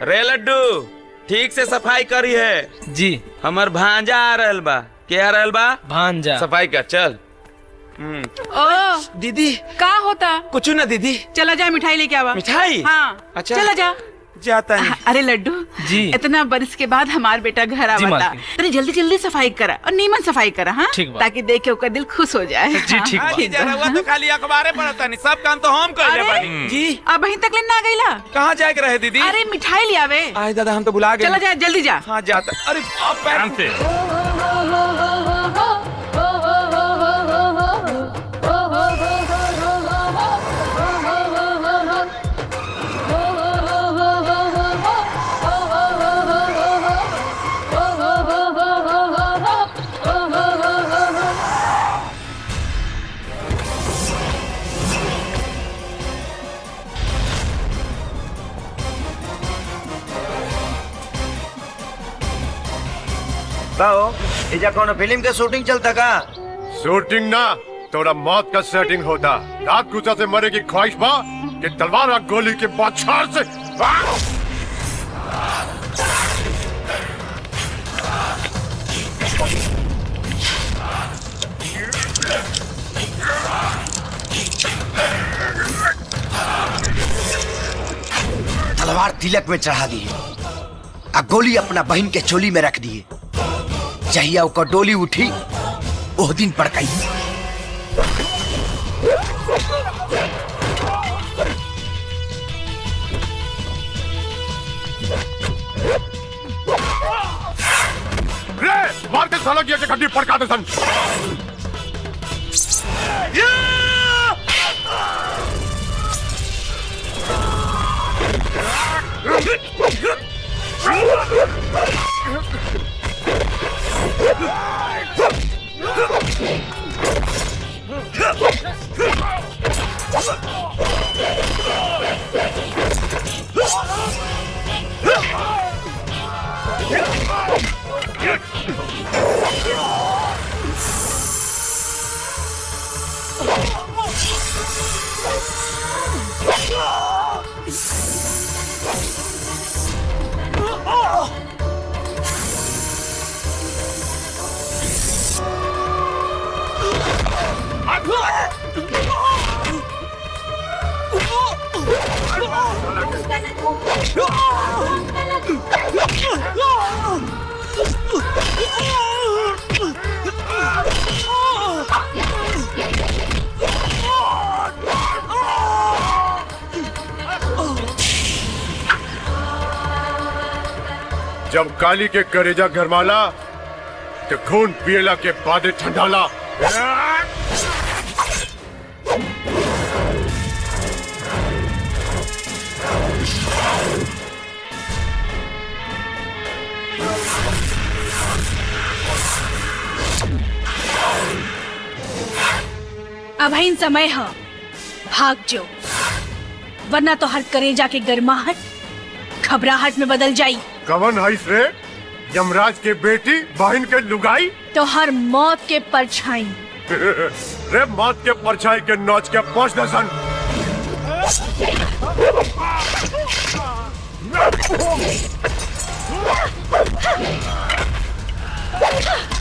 रे लड्डू ठीक से सफाई करी है जी। हमर भांजा आ रहल बा। क्या आ रहल बा? भांजा। सफाई कर चल। ओ दीदी का होता? कुछ ना दीदी। चला जा मिठाई लेके आवा। मिठाई? हाँ अच्छा चला जा। जाता नहीं। अरे लड्डू जी। इतना बरस के बाद हमार बेटा घर आवता, तेरे जल्दी जल्दी सफाई करा और नीमन सफाई करा। हाँ ताकि देख के उसका दिल खुश हो जाए। जी ठीक हाँ, जी जरा तो खाली अखबारे पढ़ता नहीं, सब काम तो हम कर ले बानी। जी अब वहीं तक लेना गईला? कहाँ जाए के रहे दीदी? अरे मिठाई ले आवे। आए दादा हम तो भुला गए। चला जा जल्दी जा। हाँ जाता। अरे आराम से। इजा कौन फिल्म के शूटिंग चलता का? शूटिंग ना तोरा मौत का सेटिंग होता। रात गुस्सा से मरे की ख्वाहिश बा कि तलवार और गोली के बौछार से तलवार तिलक में चढ़ा दिए और गोली अपना बहन के चोली में रख दिए। चाहिए उसका डोली उठी ओह दिन पड़काई। मार के साला की हड्डी पड़का दे सन। जब काली के करेजा गरमाला तो खून पियला के बाद ठंडाला। अब इन समय है भाग जो, वरना तो हर करेजा के गर्माहट घबराहट में बदल जाई। कवन है रे? यमराज के बेटी बहन के लुगाई तो हर मौत के परछाई। रे मौत के परछाई के नौच के पहुंच दसन।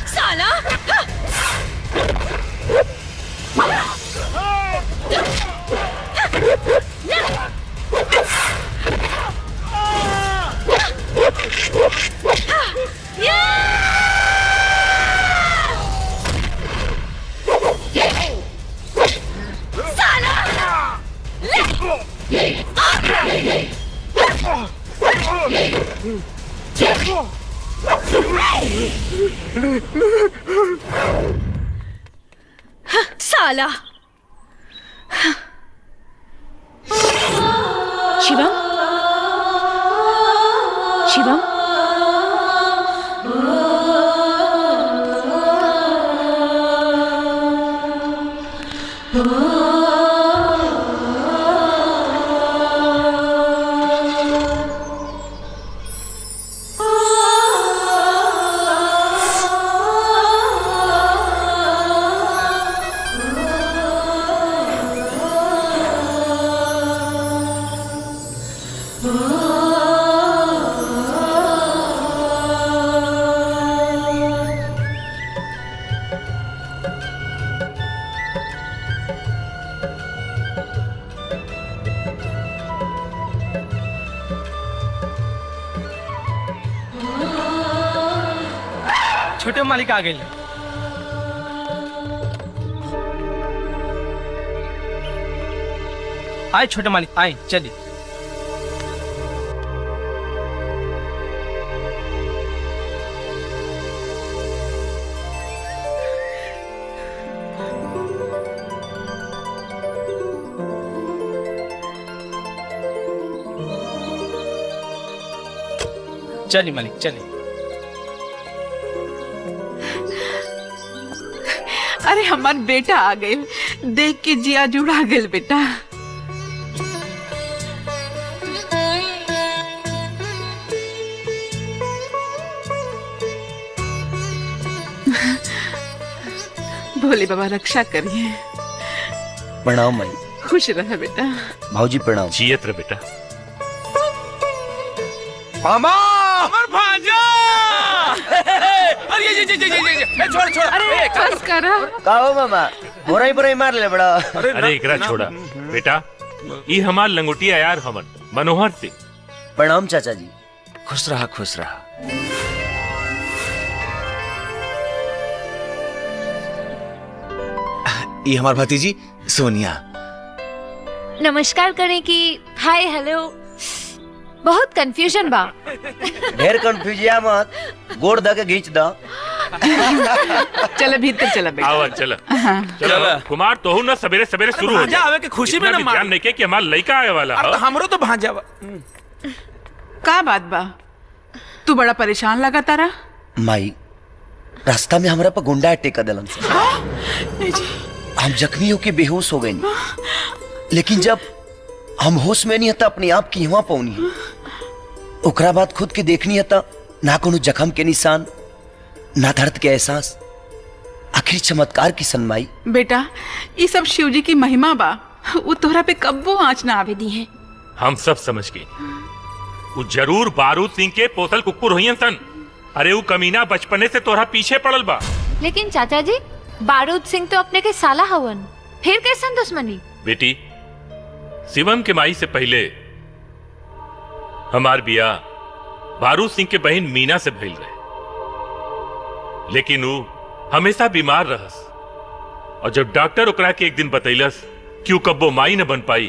साला साला शिवम शिवम छोटे मालिक आ गए। आए छोटे मालिक आए, चलिए। चलिए मालिक चलिए। अरे हमार बेटा आ गए, देख के जिया जुड़ा गए बेटा। भोले बाबा रक्षा करिए। प्रणाम माई। खुश रह बेटा। भाऊजी प्रणाम। जियत रहे बेटा। मामा अमर भांजा। अरे ये छोड़ छोड़। अरे बस करा। काहो मामा, बोराई मार ले बड़ा। अरे एकरा छोड़ा बेटा, ये हमार लंगोटिया यार हमन मनोहर सिंह। प्रणाम चाचा जी। खुश रहा खुश रहा। ये हमार भतीजी सोनिया। नमस्कार करें कि हाय हेलो। बहुत कंफ्यूजन बा। ढेर कंफ्यूजिया मत, गोड़ द के घींच द। चल भीतर चला बेटा। आओ चल चलो कुमार, तोहू ना सवेरे सवेरे शुरू हो भांजा आवे के खुशी में ना मार। जान नहीं के कि हमार लड़का आए वाला अब है। तो हमरो तो भांजा बा। का बात बा, तू बड़ा परेशान लगा तारा। माई, रास्ता में हमरा पर गुंडा अटैक दिलन से। हम जख्मी होके बेहोश हो गए, लेकिन जब हम होश में नहीं हता अपने आप की हुआ पौनी है। ओकरा बाद खुद के देखनी हता, ना कोनो जख्म के निशान, ना दर्द के एहसास। आखिर चमत्कार की सनमाई। बेटा ये सब शिव जी की महिमा बा, वो तोहरा पे कब्बो आँच ना आवे दी है। हम सब समझ गए, वो जरूर बारूद सिंह के पोसल कुकुर हुई सन। अरे वो कमीना बचपने से तोहरा पीछे पड़ल बा। लेकिन चाचा जी, बारूद सिंह तो अपने के साला हवन, फिर कैसन दुश्मनी? बेटी, शिवम के माई से पहले हमार बिया बारूद सिंह के बहन मीना से भइल रहे, लेकिन वो हमेशा बीमार रहस। और जब डॉक्टर ओकरा के एक दिन बतैलस कि वो कब्बो माई न बन पाई,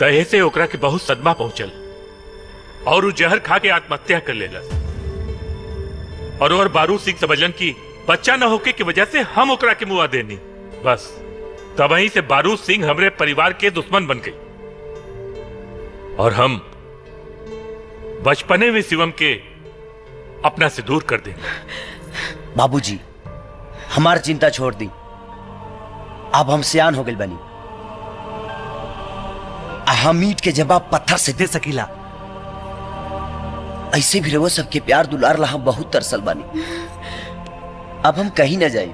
तहे से ओकरा के बहुत सदमा पहुंचल और वो जहर खा के आत्महत्या कर लेलस। और बारूद सिंह समझलन कि बच्चा न होके की वजह से हम ओकरा के मुआ देनी। बस तबही से बारूद सिंह हमरे परिवार के दुश्मन बन गई और हम बचपने में शिवम के अपना से दूर कर देंगे। बाबूजी, हमार चिंता छोड़ दी। अब हम सियान हो गए बनी। हम ईंट के जवाब पत्थर से दे सकीला। ऐसे भी रहो सबके प्यार दुलार ला हम बहुत तरसल बनी। अब हम कहीं ना जाए,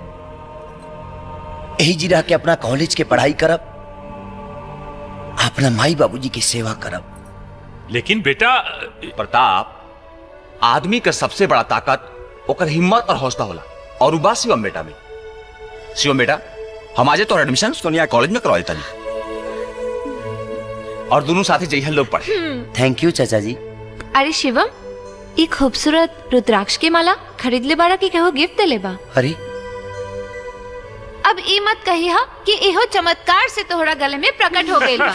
यही जी रह के अपना कॉलेज के पढ़ाई करब, अपना माई बाबूजी की सेवा करब। लेकिन बेटा प्रताप, आदमी का सबसे बड़ा ताकत ओकर हिम्मत और हौसला होला, और बा शिवम बेटा में। शिवम बेटा, हम आज तो एडमिशन सोनिया कॉलेज में करवाए तनी, और दोनों साथी जइहन लोग पढ़े। थैंक यू चाचा जी। अरे शिवम, ये खूबसूरत रुद्राक्ष की माला खरीद ले बारा कि कहो गिफ्ट दे ले बा? अरे अब ई मत कही हा कि इहो चमत्कार से तोहरा गले में प्रकट हो गइल बा।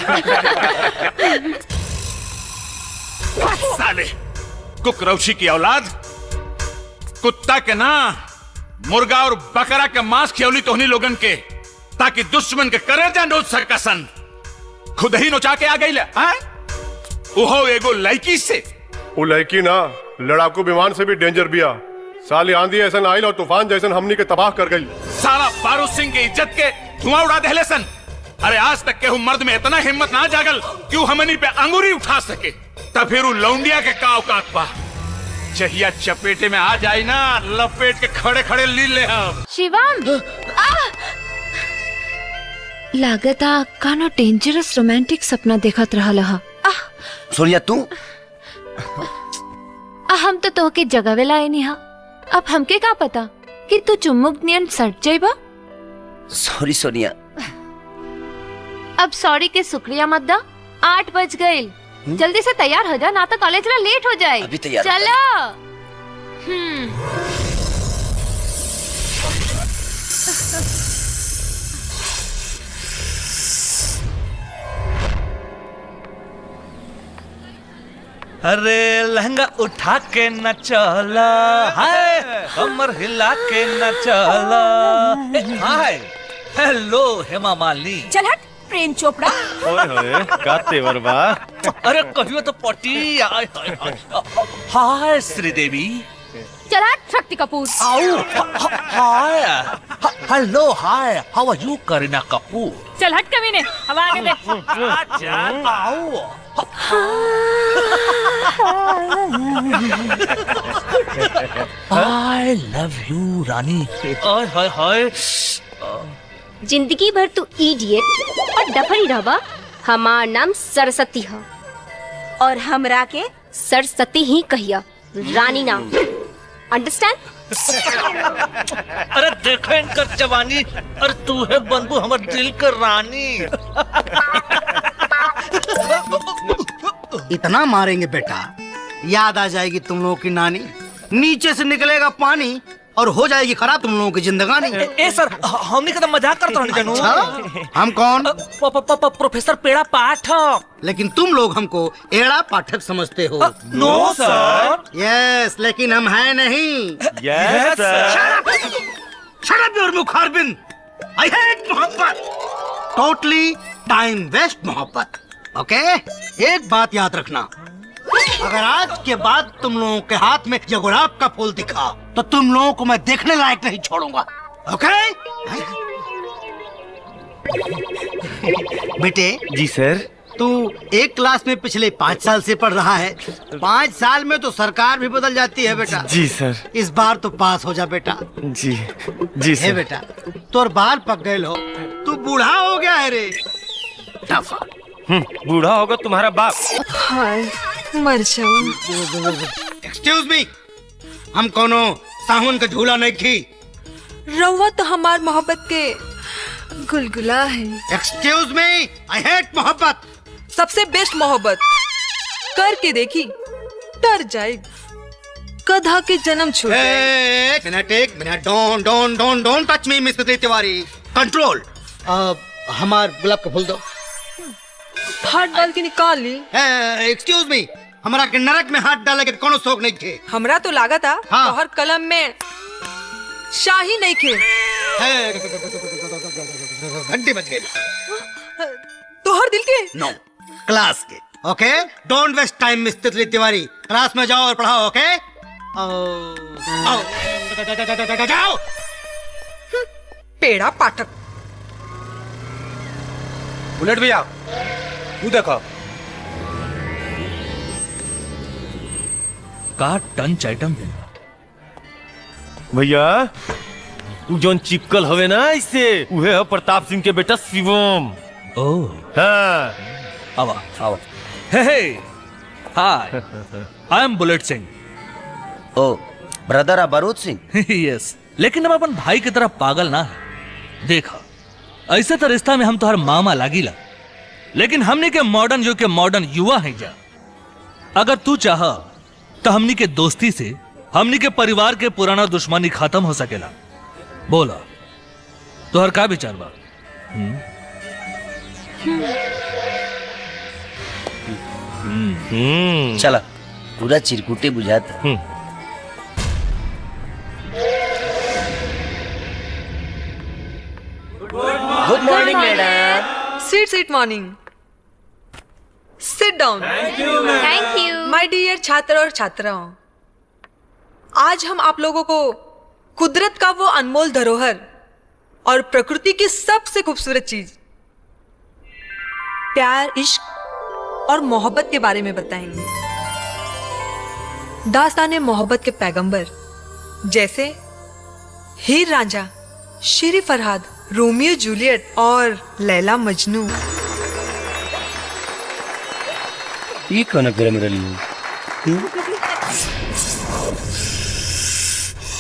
साले कुकरौशी की औलाद, कुत्ता के ना मुर्गा और बकरा के मांस खियौली तोहनी लोगन के, ताकि दुश्मन के करेजा नोच सकसन। खुद ही नोचा के आ गई ले। ओहो एगो लड़की से। वो लड़की ना लड़ाकू विमान से भी डेंजर बिया। साली आंधी ऐसा आइल और तूफान जैसन हमनी के तबाह कर गई। साला बारूद सिंह की इज्जत के धुआं उड़ा देले सन। अरे आज तक के मर्द में इतना हिम्मत ना जागल कि वो हमनी पे अंगूरी उठा सके, तब फिर वो लौंडिया के का औकात पा। चहिया चपेटे में आ जाए ना, लपेट के खड़े खड़े ली ले हम। शिवम, लागता कानो डेंजरस रोमांटिक सपना देखत रहल हा। सोनिया तू? हम तो तोहके जगावेला आए नहीं हा। अब हमके का पता कि तू चुम्मुक नियन सट जाइबा। सॉरी सोनिया। अब सॉरी के शुक्रिया मत दा। 8 बज गए, जल्दी से तैयार हो जा, ना तो कॉलेज में लेट हो जाए। अभी तैयार। चलो। अरे लहंगा उठा के न चला, हाय कमर हिला के न चला। Hi hello Hema Malini. चल हट प्रेम चोपड़ा। ओए होए का तेवर बा। अरे कहियो तो पटी। हाय श्रीदेवी। चल हट शक्ति कपूर। आओ hi hello hi how are you Kareena Kapoor. चल हट कमीने, हवा आने दे। चल आओ। I love you रानी। हाय हाय हाय। जिंदगी भर तू इडियट और डफरी रहबा। हमार नाम सरस्वती है और हमरा के सरस्वती ही कहिया, रानी नाम। अंडरस्टैंड? अरे देखो इनकर जवानी, अरे तू है बंधु हमर दिल का रानी। इतना मारेंगे बेटा, याद आ जाएगी तुम लोगों की नानी। नीचे से निकलेगा पानी और हो जाएगी खराब तुम लोगों की जिंदगानी। ए सर, हमने कदम मजाक करते हैं जानू। अच्छा? हम कौन? प्रोफेसर पेड़ा पाठक। लेकिन तुम लोग हमको एड़ा पाठक समझते हो। नो सर। यस, लेकिन हम हैं नहीं। Yes sir. Shut up your मुखारबिन। आई हेट मोहब्बत, टोटली टाइम वेस्ट मोहब्बत। ओके, एक बात याद रखना, अगर आज के बाद तुम लोगों के हाथ में ये गुलाब का फूल दिखा तो तुम लोगों को मैं देखने लायक नहीं छोड़ूंगा। ओके? बेटे। जी सर। तू एक क्लास में पिछले 5 साल से पढ़ रहा है। 5 साल में तो सरकार भी बदल जाती है बेटा। जी सर। इस बार तो पास हो जा बेटा। जी जी सर। बेटा, तोर बाल पक गए हो, तू बूढ़ा हो गया है रे। टफा। बूढ़ा होगा तुम्हारा बाप। हाय मर जाओ। एक्सक्यूज मी, हम कोनो साहुन का झूला नहीं खी। रउआ तो हमार मोहब्बत के गुलगुला है। एक्सक्यूज मी, आई हेट मोहब्बत। सबसे बेस्ट मोहब्बत करके देखी, डर जाए गधा के जन्म छूटे। एक minute, don't touch me mister Tiwari. Control. हमार गुलाब का फूल दो। हाथ डाल के निकाल ली। एक्सक्यूज मी, हमारा के नरक में हाथ डाले के कोनो शौक नहीं थे। हमरा तो लागा था हाँ। तोहर कलम में शाही नहीं खे। घंटी बज गई। तोहर दिल के? नो, क्लास के। Okay, don't waste time mister Tiwari. Class में जाओ और पढ़ाओ। ओके? जाओ। पेड़ा पाठक। बुलेट भैया, तू देखो। का टंच आइटम है भैया, तू जोन चिपकल हवे ना इससे, उहे है प्रताप सिंह के बेटा शिवम। ओह हाँ। आवा आवा। Hey hi, I am Bullet Singh. Oh brother आ बारूद सिंह। यस, लेकिन हम अपन भाई की तरह पागल ना है। देखा, ऐसे तो रिश्ता में हम तो हर मामा लागिला, लेकिन हमने के मॉडर्न युग के मॉडर्न युवा हैं जा। अगर तू चाह तो हमनी के दोस्ती से हमनी के परिवार के पुराना दुश्मनी खत्म हो सकेला। बोला तो हर का विचार बा? चला, पूरा चिरकुटे बुझाता। Good morning madam. Sit morning. Sit down. Thank you. My dear छात्र और छात्राओं, आज हम आप लोगों को कुदरत का वो अनमोल धरोहर और प्रकृति की सबसे खूबसूरत चीज प्यार, इश्क और मोहब्बत के बारे में बताएंगे। दास्ताने मोहब्बत के पैगंबर जैसे हीर रांझा, शेर फरहाद, रोमियो जूलियट और लैला मजनू। ये कौन गरम रही?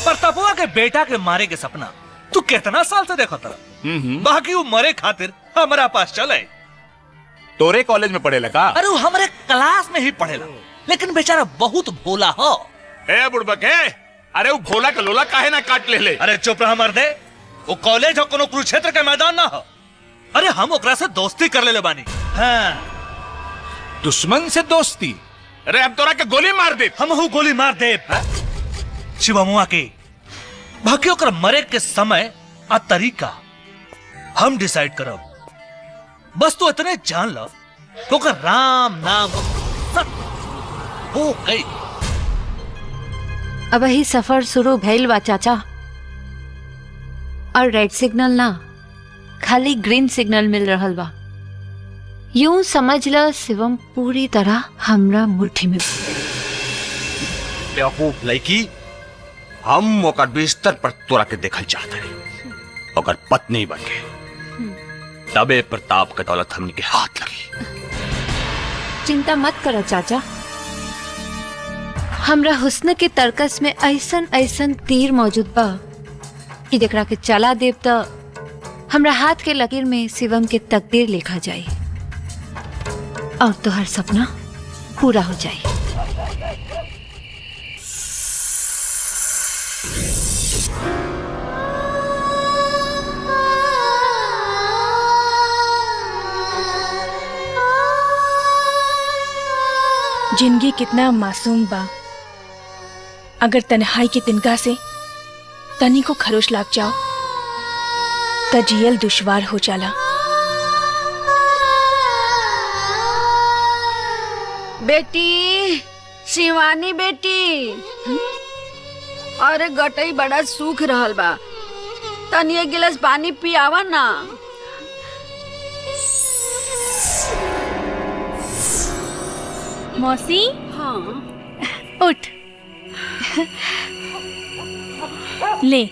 प्रतापुआ के बेटा के मारे के सपना तू कितना साल से देखा था? बाकी वो मरे खातिर हमारा पास चले। तोरे कॉलेज में पढ़े लगा? अरे वो हमारे क्लास में ही पढ़ेला, लेकिन बेचारा बहुत भोला हो। ए बुड़बके, अरे वो भोला का लोला काहे ना काट ले। अरे चुप रहा मर्दे, वो कॉलेज हो कोनो कुरुक्षेत्र का मैदान ना हो। अरे हम ओकरा से दोस्ती कर ले बानी। हाँ। दुश्मन से दोस्ती? अरे अब तोरा के गोली मार दे। हम हूँ गोली मार दे शिवमुआ के बाकी ओकर मरे के समय आ तरीका हम डिसाइड करब। बस तू इतने जान लो तो ओकर राम नाम हो गई। अब ही सफर शुरू भइल बा चाचा, और रेड सिग्नल ना खाली ग्रीन सिग्नल मिल रहल बा। यूं समझ ल शिवम पूरी तरह हमरा मुट्ठी में। बेवकूफ लड़की, हम ओकर बिस्तर पर तोरा के देखल चाहते रही, ओकर पत्नी बन के। तबे प्रताप के दौलत हमनी के हाथ लगी। चिंता मत करो चाचा, हमरा हुस्न के तर्कस में ऐसन ऐसन तीर मौजूद बा कि जेकरा के चला देव तो हमरा हाथ के लकीर में शिवम के तकदीर लिखा जाए और तो हर सपना पूरा हो जाए। जिंदगी कितना मासूम बा, अगर तन्हाई की तिनका से तनी को खरोश लाग जाओ तो जियल दुश्वार हो जाला। बेटी, शिवानी बेटी, अरे गटई बड़ा सूख रहल बा, तनी एक गिलास पानी पियावा ना। मौसी, हाँ उठ ले।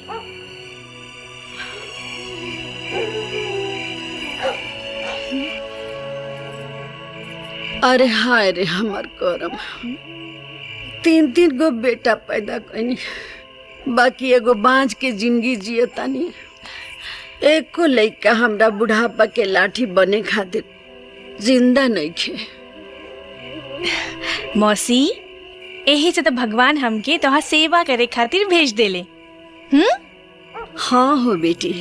अरे हाय रे हमर करम, 3 गो बेटा पैदा कनी, बाकी एगो बांझ के जिंदगी जियतानी। एको लइका हमरा बुढ़ापा के लाठी बने खातिर जिंदा नइखे। मौसी, यही से तो भगवान हमके तोहार सेवा करे खातिर भेज देले। हाँ हो बेटी,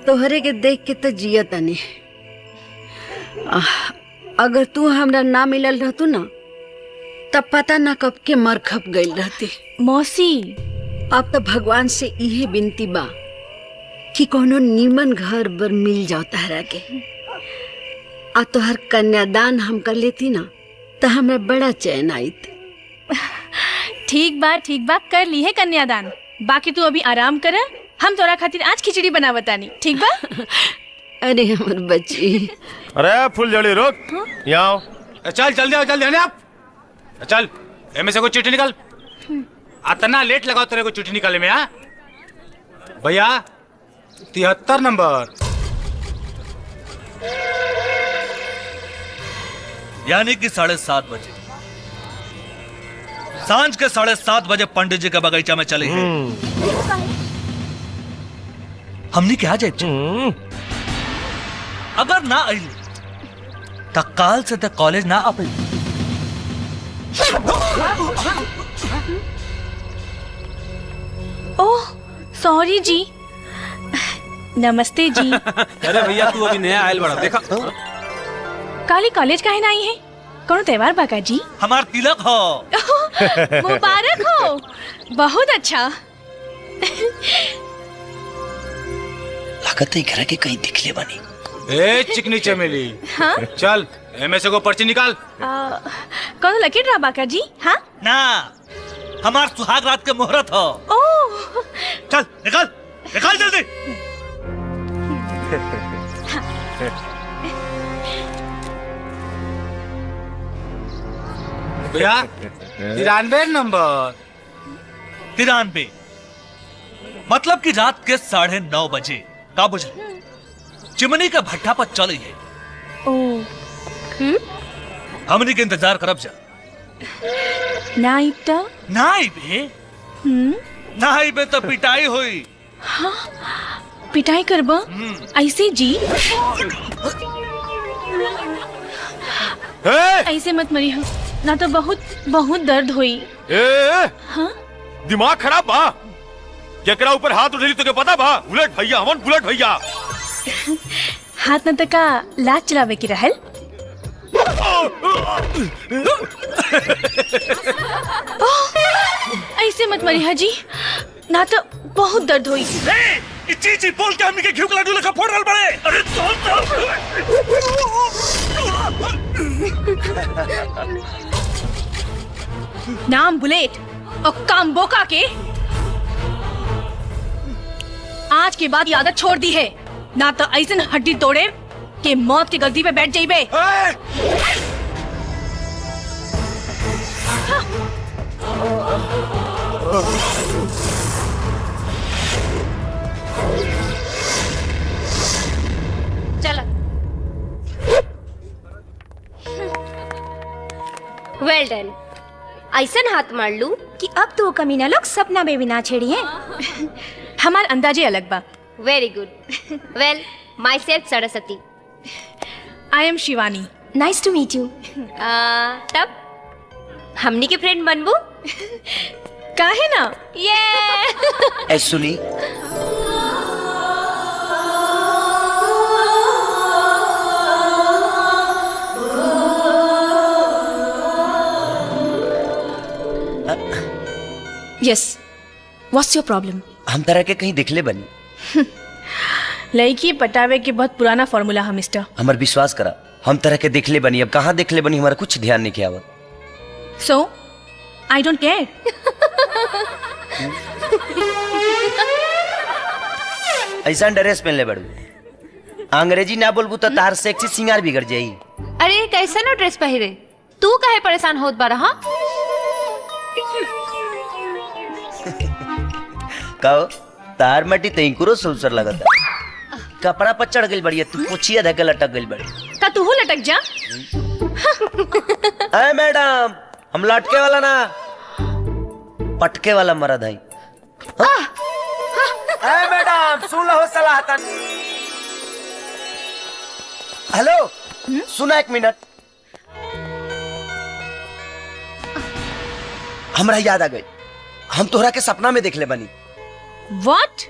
तोहरे के देख के तो जियतानी। अगर तू हमरा ना मिलल रहतू ना तब पता ना कब के मर खप गई रहती। मौसी, अब तो भगवान से इहे विनती बा कि कोनो नीमन घर बर मिल जाओ तहरा के। आ तोहर कन्यादान हम कर लेती ना तो हमरा बड़ा चैन आईत। ठीक बा कर ली है कन्यादान। बाकी तू अभी आराम कर, हम तोरा खातिर आज खिचड़ी बना बतानी। ठीक बा? अरे हमर बच्ची। अरे फुलझड़ी रुक, यहाँ आओ। चल जल्दी आओ, जल्दी आप चल। एमे से कोई चिट्ठी निकाल। इतना लेट लगाओ तेरे को चिट्ठी निकालने में। हाँ भैया, 73 नंबर। यानी कि 7:30 बजे, सांझ के 7:30 बजे पंडित जी के बगीचा में चले हैं। हमने क्या जाए अगर ना आई तो काल से तक कॉलेज ना आ पाई। ओह सॉरी जी। नमस्ते जी। अरे भैया, तू अभी नया आयल बड़ा, देखा काली कॉलेज काहे ना आई है? कौन त्योहार बाका जी? हमार तिलक हो। मुबारक हो, बहुत अच्छा। लागत है घर के कहीं दिखले बनी। ए चिकनी चमेली, हाँ? चल एमे से को पर्ची निकाल। कौन लकीर रहा बाका जी? हाँ ना, हमार सुहाग रात के मुहूर्त हो। ओह चल निकाल निकाल जल्दी। भैया 93 नंबर। 93 मतलब कि रात के 9:30 बजे का बुझे चिमनी के भट्ठा पर चली है। हमनी के इंतजार करब जा। नाइब नाइबे तो पिटाई हुई। हाँ, पिटाई करबा ऐसे जी? ऐसे मत मरी हो ना, तो बहुत बहुत दर्द हुई। हाँ? दिमाग खराब बा? केकरा ऊपर हाथ उठेली तो के पता बा? बुलेट भैया, हमन बुलेट भैया। हाथ न तका लात चलावे की रहल। ऐसे मत मरिया जी, ना तो बहुत दर्द हुई। चीची बोल के हमनी के घिउ के लड्डू लेखा फोड़ रहल बड़े। अरे नाम बुलेट और काम बोका के आज के बाद आदत छोड़ दी है, ना तो ऐसन हड्डी तोड़े के मौत की गलती पे बैठ जाइबे। चलो। वेल डन। ऐसन हाथ मार लू कि अब तो कमीना लोग सपना में भी ना छेड़ी हैं। हमार अंदाजे अलग बा। Very good. Well, myself Saraswati. I am Shivani. Nice to meet you. तब हमनी के फ्रेंड बनबू? काहे ना? ये सुनी, यस, व्हाट्स योर प्रॉब्लम? हम तरह के कहीं दिखले बनी। लड़की पटावे के बहुत पुराना फॉर्मूला है मिस्टर। हमार विश्वास करा, हम तरह के दिखले बनी। अब कहाँ दिखले बनी हमारा कुछ ध्यान नहीं किया। सो आई डोंट केयर। ऐसा ड्रेस पहन ले बड़ू, अंग्रेजी ना बोलबू तो तार सेक्सी सिंगार बिगड़ जाई। अरे कैसा ना ड्रेस पहिरे, तू काहे परेशान होत बारा? हाँ कहो तार मटी तैंकुरो सुलसर लगता, कपड़ा पर चढ़ गई बड़ी, तू पूछिए धके लटक गई बड़ी। का तू लटक जा। अरे मैडम, हम लटके वाला ना, पटके वाला मरद है। अरे मैडम सुन लो सलाह तन। हेलो, सुना एक मिनट, हमरा याद आ गई, हम तोहरा के सपना में देख ले बनी। What?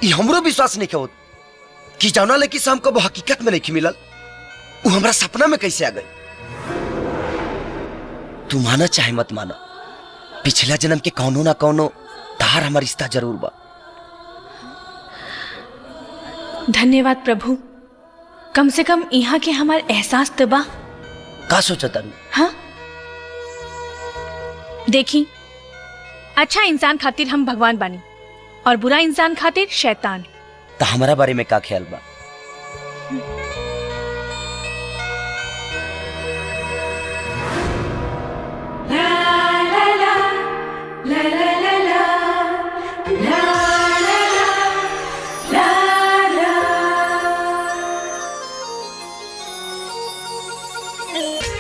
ये हमरो विश्वास नहीं होत कि जाना ले कि हमको वो हकीकत में नहीं मिलल, वो हमरा सपना में कैसे आ गई। तू माना चाहे मत माना, पिछला जन्म के कौनो ना कौनो तार हमारा रिश्ता जरूर बा। धन्यवाद प्रभु, कम से कम यहाँ के हमारे एहसास तो बा। का सोचता रू? हाँ देखी, अच्छा इंसान खातिर हम भगवान बानी और बुरा इंसान खातिर शैतान। तो हमारा बारे में का ख्याल बा?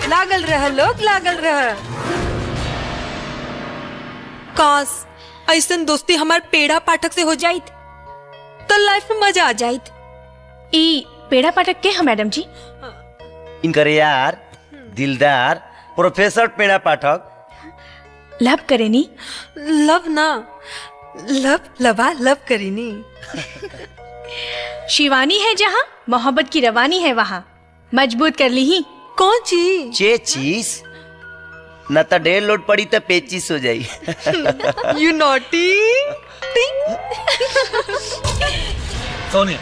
लागल रह लोग, लागल रह। काश ऐसन दोस्ती हमार पेड़ा पाठक से हो जाइत तो लाइफ में मजा आ जाइत। ई पेड़ा पाठक के हैं मैडम जी? इनकर यार दिलदार प्रोफेसर पेड़ा पाठक। लव करेनी? लव ना, लव करेनी। शिवानी है जहाँ मोहब्बत की रवानी है वहाँ, मजबूत कर ली ही। कौन चीज? चे चीज न तो ढेर लोड पड़ी तो पेचिस हो जाई। You naughty. सोनिया,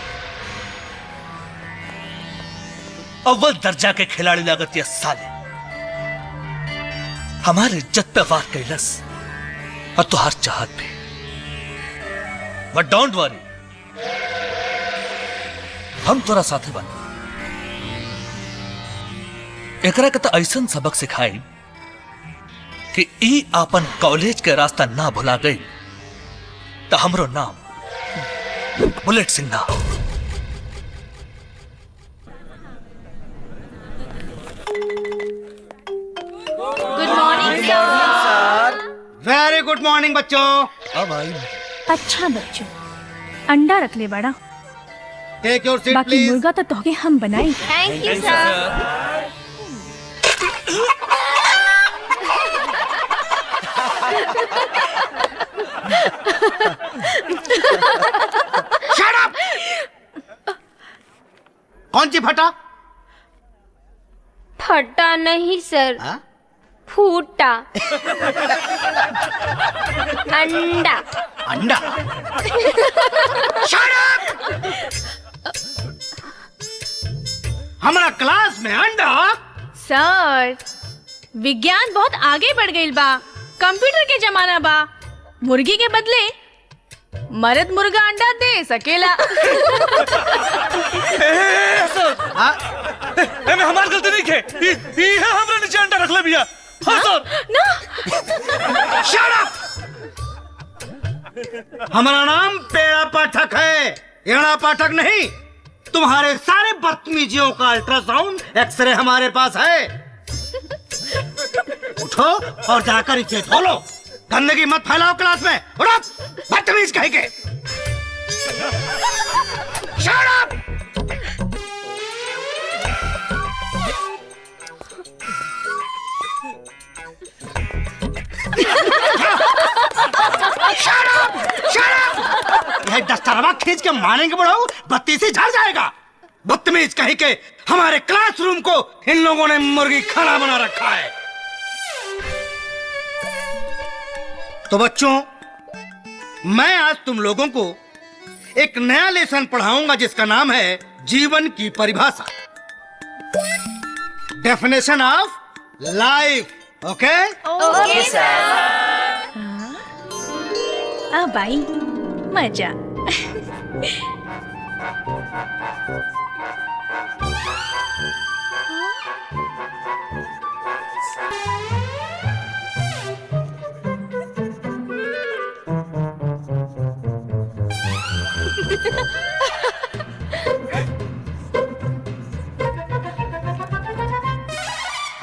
अव्वल दर्जा के खिलाड़ी लागत ये साले हमारे इज्जत पे वार कैलस और तुहार चाहत पे। बट डोंट वरी, हम तोरा साथे बन एकरा के तो ऐसन सबक सिखाई कि ई आपन कॉलेज के रास्ता ना भुला गई तो हमरो नाम बुलेट सिंह ना। गुड मॉर्निंग सर। वेरी गुड मॉर्निंग बच्चों। अब आई अच्छा बच्चों, अंडा रख ले बड़ा, टेक योर सीट बाकी प्लीज। मुर्गा तो तोहके हम बनाई। Thank you sir. Shut up! कौन सी फटा? फटा नहीं सर, फूटा। अंडा। अंडा। हमारा क्लास में अंडा। सर, विज्ञान बहुत आगे बढ़ गई बा, कंप्यूटर के जमाना बा। मुर्गी के बदले मर्द मुर्गा अंडा दे सकेला। एमे हमार गलती नहीं है। ये हमरा नीचे अंडा रख ले भैया। हाँ सर। ना। Shut up. हमारा नाम पेड़ा पाठक है, एड़ा पाठक नहीं। तुम्हारे सारे बदतमीजियों का अल्ट्रासाउंड एक्सरे हमारे पास है। उठो और जाकर इसे धो लो। गंदगी मत फैलाओ क्लास में। उठो, बदतमीज कहीं के। Shut up. Shut up, shut up. यह दस्तारवा खींच के मारेंगे बढ़ाओ, बत्ती से झड़ जाएगा। बदतमीज कहीं के। हमारे क्लासरूम को इन लोगों ने मुर्गी खाना बना रखा है। तो बच्चों, मैं आज तुम लोगों को एक नया लेसन पढ़ाऊंगा जिसका नाम है जीवन की परिभाषा, डेफिनेशन ऑफ लाइफ। ओके ओके सर। अब आई मजा।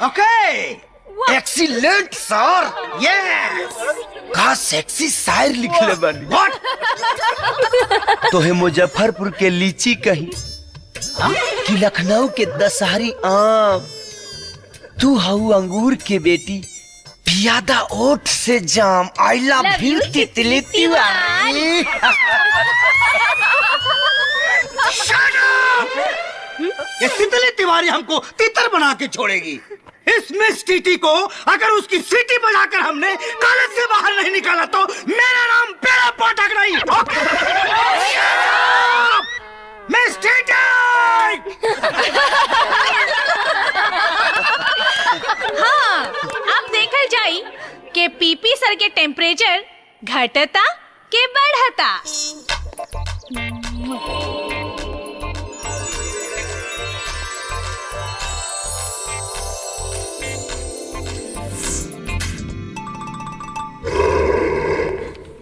ओके, एक्सीलेंट सर। यस। का सेक्सी शायर लिखले बानी। तो है मुजफ्फरपुर के लीची कही कि लखनऊ के दशहरी आम। तू हऊ अंगूर के बेटी, पियादा ओठ से जाम। आई लव यू तितली तिवारी। ये तितली तिवारी हमको तितर बना के छोड़ेगी। इस मिस टीटी को अगर उसकी सीटी बजाकर हमने कॉलेज से बाहर नहीं निकाला तो मेरा नाम पेड़ा पाठक नहीं। Miss TT. हाँ, अब देखल जाई कि पीपी सर के टेम्परेचर घटता के बढ़ता।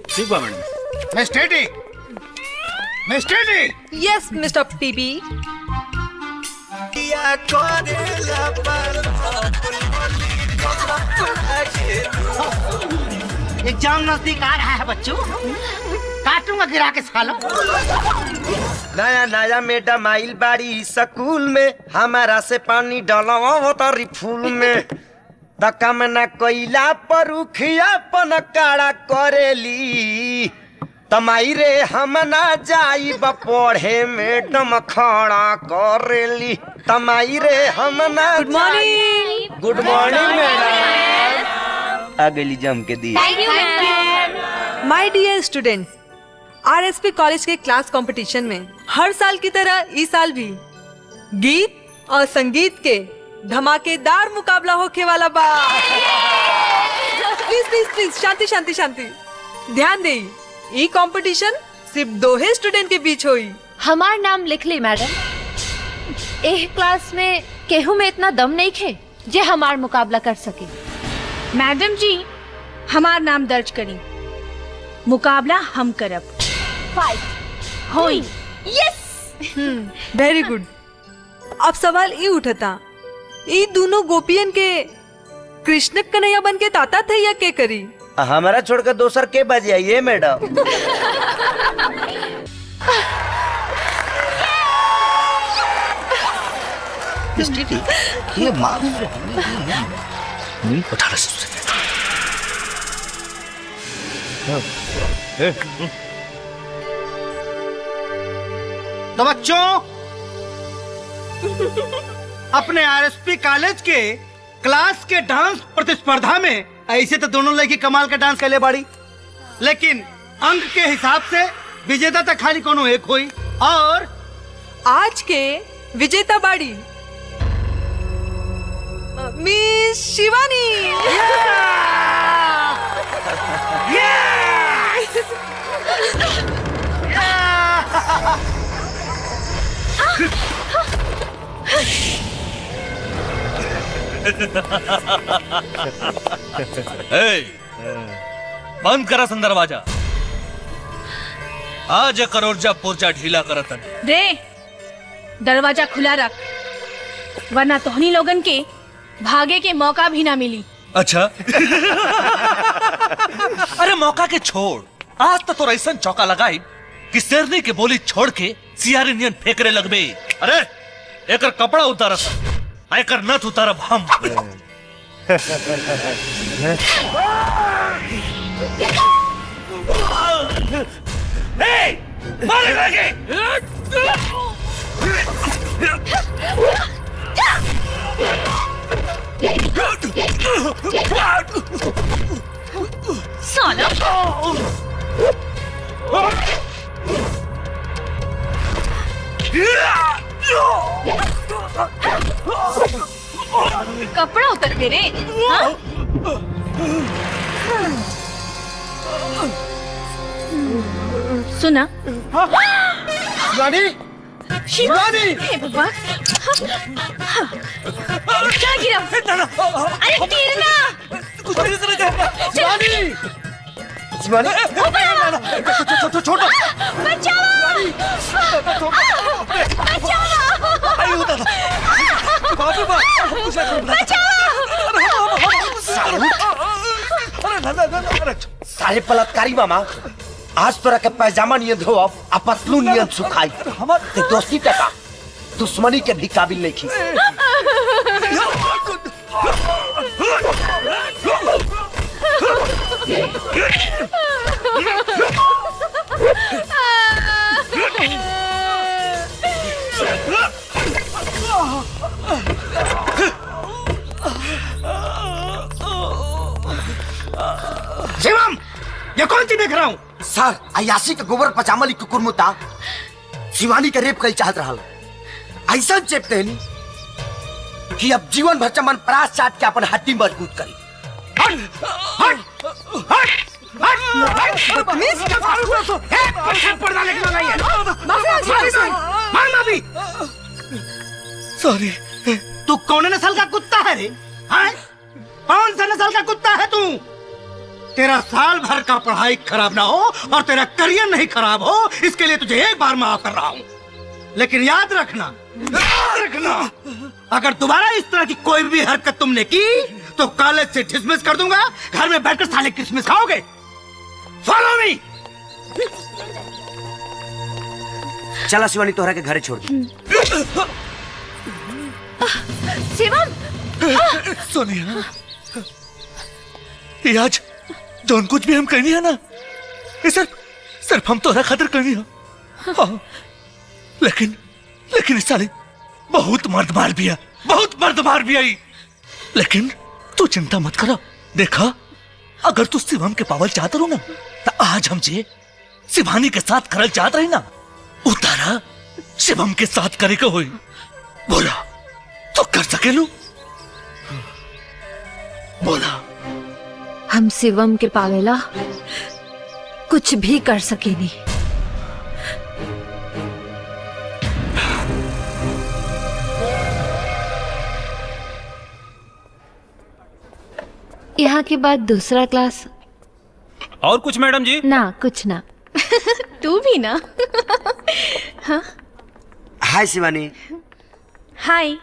ठीक बा madam. Miss TT, miss TT. Yes mister पीपी। एग्जाम नजदीक आ रहा है बच्चों, काटूंगा गिरा के सालों। नया नया मैडम आइल बाड़ी स्कूल में, हमारा से पानी डालवा तारी फूल में। दका में न कोइला पर उखिया पन काड़ा करेली। तमाई रे हम ना जाइब पढ़े मैडम खड़ा करेली। तमाई रे हम ना। Good morning. Good morning madam. आ गई जम के दी। माय डियर स्टूडेंट्स, आरएसपी कॉलेज के क्लास कंपटीशन में हर साल की तरह इस साल भी गीत और संगीत के धमाकेदार मुकाबला होके वाला बा। प्लीज प्लीज प्लीज शांति शांति शांति। ध्यान दे, ये कंपटीशन सिर्फ 2 ही स्टूडेंट के बीच होई। हमार नाम लिख ली मैडम। एह क्लास में केहू में इतना दम नहीं खे जे हमार मुकाबला कर सके। मैडम जी, हमार नाम दर्ज करी, मुकाबला हम करब। फाइट होई। यस। Very good. अब सवाल ये उठता, ये दोनों गोपियन के कृष्ण कन्हैया बन के ताता थे या के करी? हमारा छोड़कर दोसर के बजाइए मैडम। ये माँ उठा लो। तो बच्चों, अपने आरएसपी कॉलेज के क्लास के डांस प्रतिस्पर्धा में ऐसे तो दोनों लड़की कमाल का डांस कर बाड़ी, लेकिन अंक के हिसाब से विजेता तक खाली कोनो एक हुई। और आज के विजेता बाड़ी मिस शिवानी। बंद करा सन दरवाजा। आज करोड़जा पुर्जा ढीला करत रे दरवाजा खुला रख, वरना तोहनी लोगन के भागे के मौका भी ना मिली। अच्छा अरे मौका के छोड़, आज तो ऐसा चौका लगाई कि शेरनी के बोली छोड़ के सियारी नियन फेंकरे लगबे। अरे एकर कपड़ा उतारस, एकर नथ उतारब हम। मारे लगे। साला कपड़ा उतर के रे। हाँ? सुना शिवानी, शिवानी, हे बाबा क्या गिरा? अरे गिरना। शिवानी, शिवानी, छोड़ो, साले बलात्कारी मामा, आज तोरा के पैजामा नियन धोब आ पतलून नियन सुखाई। ते दोस्ती टका दुश्मनी के भी काबिल नहीं खी। शिवम, ये कौन सी देख रहा हूँ? सर, अयासी के गोबर पचामली कुकुर मुता शिवानी के रेप कई चाहत रहा। ऐसा चेप देनी कि अब जीवन भर चमन प्रास चाट के अपन हड्डी मजबूत करी। सॉरी। तू कौन नस्ल का कुत्ता है रे? कौन सा नस्ल का कुत्ता है तू? तेरा साल भर का पढ़ाई खराब ना हो और तेरा करियर नहीं खराब हो, इसके लिए तुझे एक बार माफ कर रहा हूँ। लेकिन याद रखना, अगर दोबारा इस तरह की कोई भी हरकत तुमने की तो कॉलेज से डिसमिस कर दूंगा। घर में बैठकर साले किसमिस खाओगे। Follow me. चला शिवानी, तोहरा के घरे छोड़ दी। शिवम, सोनिया, ये आज जौन कुछ भी हम करनी है ना, ये सिर्फ हम तोहरा खातिर करनी है। हाँ, लेकिन इस साले बहुत मर्द मार भी है, बहुत मर्द मार भी आई। लेकिन तू चिंता मत करो, देखा अगर तू शिवम के पावल चाहता रहो ना, तो आज हम जे शिवानी के साथ करल चाहत रही ना, उतारा शिवम के साथ करे को हुई। बोला तो कर सकेलू? बोला हम शिवम के पावेला कुछ भी कर सकेनी। यहाँ के बाद दूसरा क्लास। और कुछ मैडम जी? ना, कुछ ना। तू भी ना। हाँ? हाय शिवानी। हाय।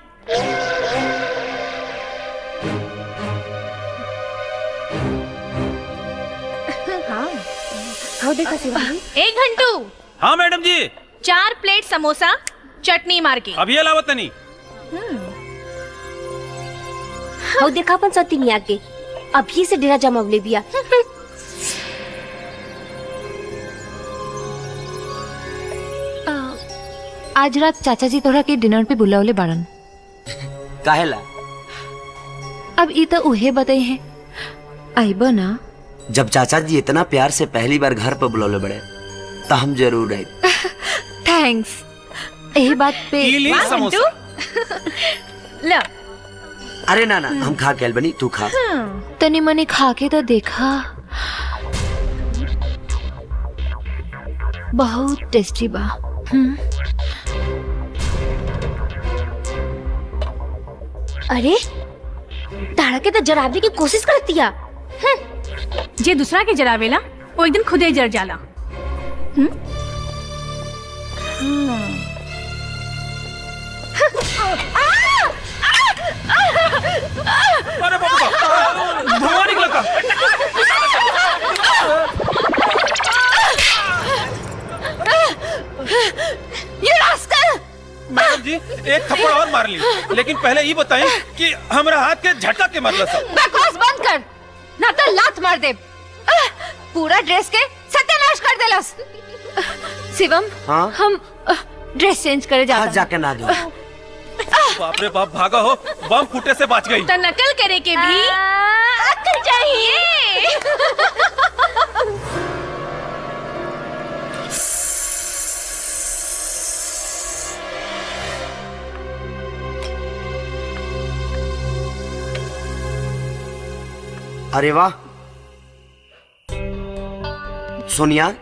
हाँ देखा शिवानी। एक घंटू। हाँ मैडम जी। 4 प्लेट समोसा चटनी मार के। अब ये लावत नहीं। हाँ देखा अपन सती नहीं आगे, अभी से डेरा जमावले बिया। आज रात चाचा जी तोरा के डिनर पे बुलावले बाड़न। काहेला? अब ई तो उहे बताई है, आइबो ना? जब चाचा जी इतना प्यार से पहली बार घर पर बुलौले बड़े तो हम जरूर आए। थैंक्स। यही बात पे ला। अरे ना हम खा के बनी, तू खा। तनी मनी खा के तो देखा, बहुत टेस्टी बा। अरे तारा के तो जराबे की कोशिश करती है। जे दूसरा के जरावेला वो एक दिन खुदे जर जाला। अरे बाबा, धुआं निकला था। ये रास्कल! मैडम जी एक थप्पड़ और मार ली, लेकिन पहले ये बताएं कि हमारा हाथ के झटका के मतलब सब। बकवास बंद कर, ना तो लात मार दे। पूरा ड्रेस के सत्यानाश कर देलस। शिवम, हाँ? हम ड्रेस चेंज करे जाते हैं। जाके ना दो। बाप रे बाप, भागा हो, बम फूटे से बच गई। तो नकल करे के भी अक्ल चाहिए। अरे वाह सोनिया,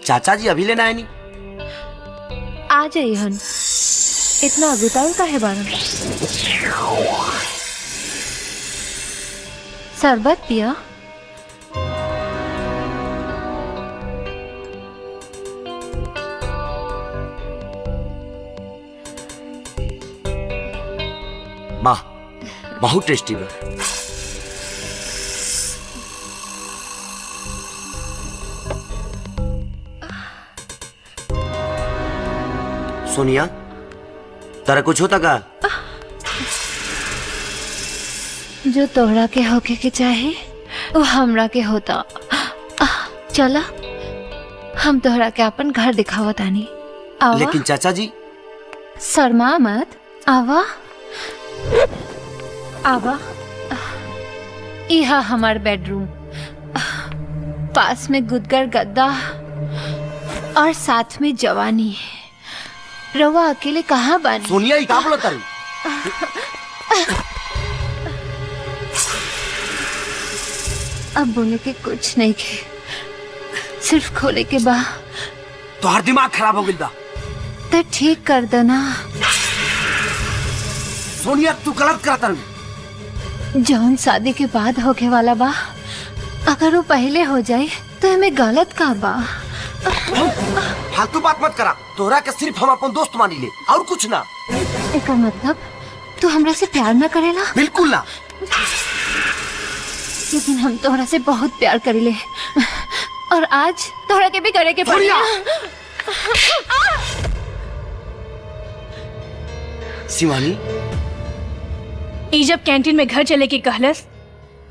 चाचा जी अभी लेना है नहीं? आ जाइए हन, इतना अगुताल का है बारन। शरबत पिया। वाह, बहुत टेस्टी बा। सोनिया, तारा कुछ होता का? जो तोहरा के होके के चाहे वो हमरा के होता। चला हम तोहरा के अपन घर दिखावा तानी। आवा। लेकिन चाचा जी। शर्मा मत, आवा आवा। यह हमार बेडरूम, पास में गुदगर गद्दा और साथ में जवानी। रवा अकेले कहाँ बानी? सोनिया ही का बोला तारी? अब बोले के कुछ नहीं के, सिर्फ खोले के बा। तोहर दिमाग खराब हो गई बा। तो ठीक कर देना। सोनिया तू गलत करता रही। जौन शादी के बाद होके वाला बा, अगर वो पहले हो जाए तो हमें गलत का बा। फालतू बात मत करा। तोहरा के सिर्फ हम अपन दोस्त मानी ले और कुछ ना। एकर मतलब तू हमरा से प्यार ना करेला? बिल्कुल ना। लेकिन हम तोहरा से बहुत प्यार करेले और आज तोहरा के भी करे के पड़ी। शिवानी, ई जब कैंटीन में घर चले के कहलस,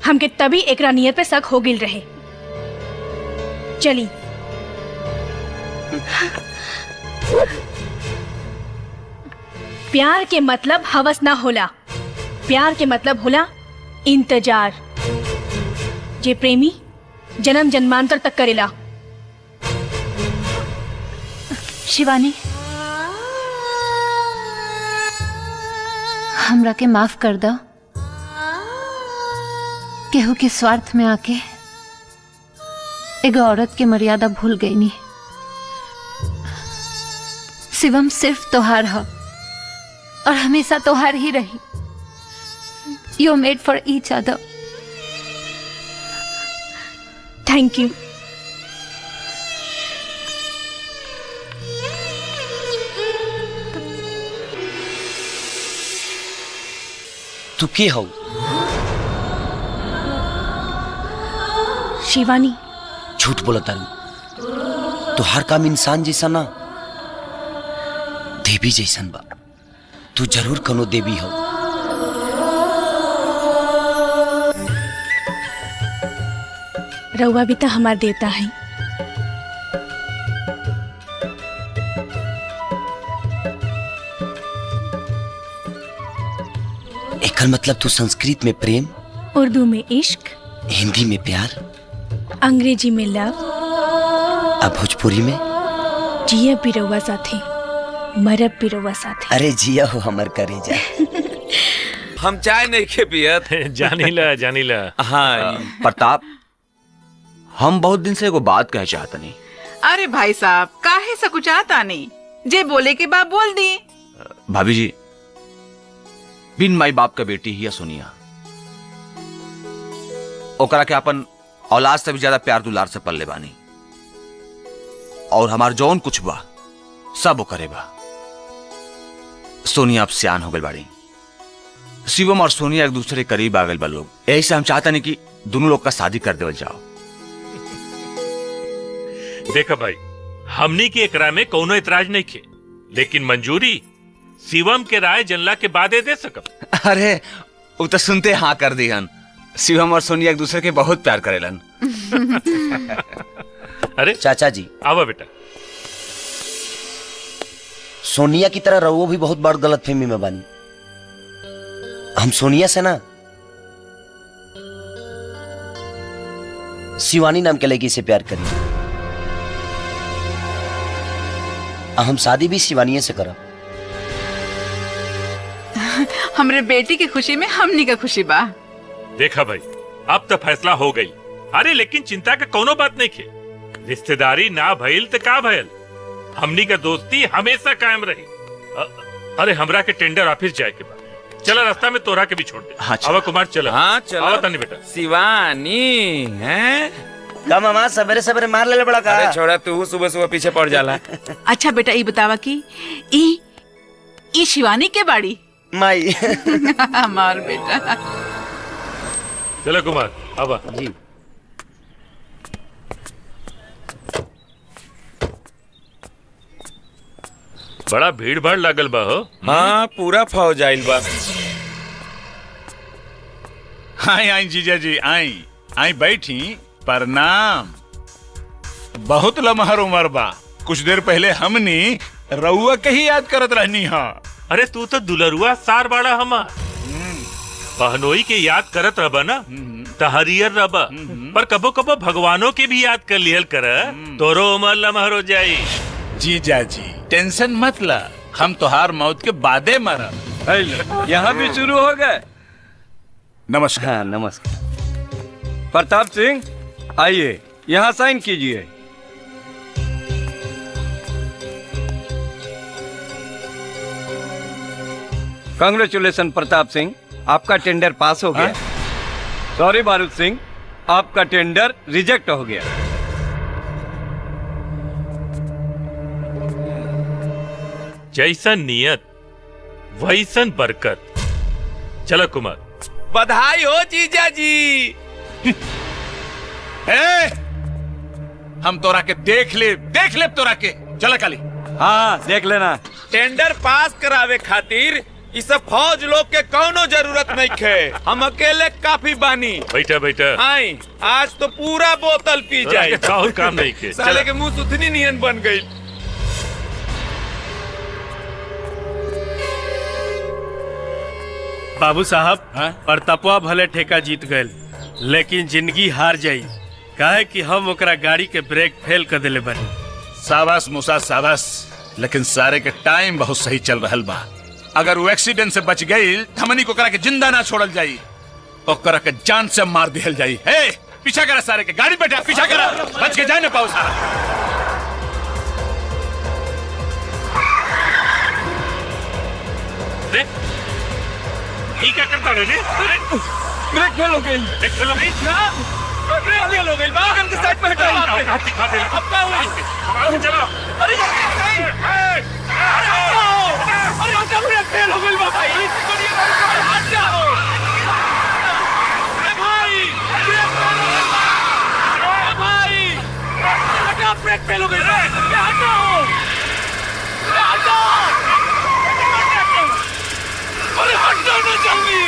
हमके तभी एकरा नियत पे शक हो गिल रहे। चली। प्यार के मतलब हवस ना होला, प्यार के मतलब होला इंतजार, जे प्रेमी जन्म जन्मांतर तक करेला। शिवानी, हमरा के माफ कर दो। केहू के स्वार्थ में आके एगो औरत के मर्यादा भूल गई नी। शिवम सिर्फ तोहार है और हमेशा तोहार ही रही। You made for each other. Thank you. तू के हो? शिवानी। झूठ बोला तारू। तो हर काम इंसान जैसा ना, देवी जैसन बा। तू जरूर कोनो देवी हो। रउआ भी तो हमार देवता है। एकर मतलब तू संस्कृत में प्रेम, उर्दू में इश्क, हिंदी में प्यार, अंग्रेजी में लव, अब भोजपुरी में जिया बिरवा साथी, मरब बिरवा साथी। अरे जिया हो हमर करेजा। हम चाय नहीं खे पियत। जानीला। हाँ प्रताप, हम बहुत दिन से एगो बात कहे चाहत नहीं। अरे भाई साहब, काहे सकुचाता नहीं, जे बोले के बाप बोल दी। भाभी जी, बिन माई बाप का बेटी ही सोनिया, ओकरा के अपन औलाद से भी ज्यादा प्यार दुलार से पल्ले बानी, और हमार जौन कुछ बा सब ओकरे बा। सोनिया अब सियान हो गई बाड़ी, शिवम और सोनिया एक दूसरे के करीब आ गए बा लोग, यही से हम चाहता नहीं कि दोनों लोग का शादी कर देवल जाओ। देखा भाई, हमनी के एकरा में कोनो इतराज नहीं खे, लेकिन मंजूरी शिवम के राय जनला के बाद दे सकब। अरे वो तो सुनते हाँ कर दिहन। शिवम और सोनिया एक दूसरे के बहुत प्यार करेलन। अरे चाचा जी, आवा बेटा। सोनिया की तरह रहुओ भी बहुत बड़ गलतफहमी में बानी। हम सोनिया से ना शिवानी नाम के लड़की से प्यार करी, हम शादी भी शिवानी से करब। हमरे बेटी की खुशी में हमनी का खुशी बा। देखा भाई, अब तो फैसला हो गई। अरे लेकिन चिंता का कोनो बात नहीं खे, रिश्तेदारी ना भइल तो का भइल, हमनी का दोस्ती हमेशा कायम रही। अरे हमरा के टेंडर ऑफिस जाए के बाद चला, रास्ता में तोरा के भी छोड़ दे। हाँ, आवा कुमार चला। हाँ चला। आवा तनी बेटा। शिवानी है का मामा सवेरे सवेरे मार ले बड़ा का। अरे छोड़ा, तू सुबह सुबह पीछे पड़ जाला। अच्छा बेटा, ये बतावा कि ई शिवानी के बाड़ी माई। हमार बेटा। चलो कुमार, आवा जी। बड़ा भीड़ भाड़ लागल बा हो। हाँ पूरा फौज आइल बा। आई आई जीजा जी, आई आई बैठी। प्रणाम। बहुत लमहर उम्र बा, कुछ देर पहले हमनी रउआ के ही याद करत रहनी हा। अरे तू तो दुलरुआ सार बाड़ा हमार, बहनोई के याद करत रबा ना तो हरियर रबा, पर कबो कबो भगवानों के भी याद कर लियल कर, तोरो उम्र लमहर हो जाई। जीजा जी टेंशन मत ला, हम तोहार मौत के बादे मरब। यहाँ भी शुरू हो गए। नमस्कार। हाँ नमस्कार। प्रताप सिंह आइए, यहाँ साइन कीजिए। कांग्रेचुलेशन प्रताप सिंह, आपका टेंडर पास हो गया। सॉरी बारूद सिंह, आपका टेंडर रिजेक्ट हो गया। जैसन नियत वैसन बरकत। चलो कुमार। बधाई हो जीजा जी। हम तोरा के देख ले तोरा के। चला काली। हाँ देख लेना। टेंडर पास करावे खातिर इस फौज लोग के कौनो जरूरत नहीं खे, हम अकेले काफी बानी। बैठा बैठा। आई आज तो पूरा बोतल पी जाए। काम नहीं के। साले के मुंह सुथनी नियन बन गई। बाबू साहब, प्रतापवा भले ठेका जीत गए, लेकिन जिंदगी हार जाई, काहे कि हम ओकरा गाड़ी के ब्रेक फेल कर देले बानी। शाबाश मूसा शाबाश, लेकिन सारे के टाइम बहुत सही चल रहल बा। अगर वो एक्सीडेंट से बच गई, हमनी को करा के जिंदा ना छोड़ल जाई, ओकरा के जान से मार दिहल जाई। हे पीछा करा सारे के, गाड़ी बैठा पीछा करा, बच के जाए ना पाओ सारा। क्या करता रे? ब्रेक फेल हो गई। ब्रेक फेल हो गई? ब्रेक फेल हो गई। बागन के साइड में हटाओ। अब क्या हुई? चलो। अरे ब्रेक फेल हो गई भाई। हट जाओ। भाई हटा, ब्रेक फेल हो गई। हटाओ। अरे हटो ना जल्दी।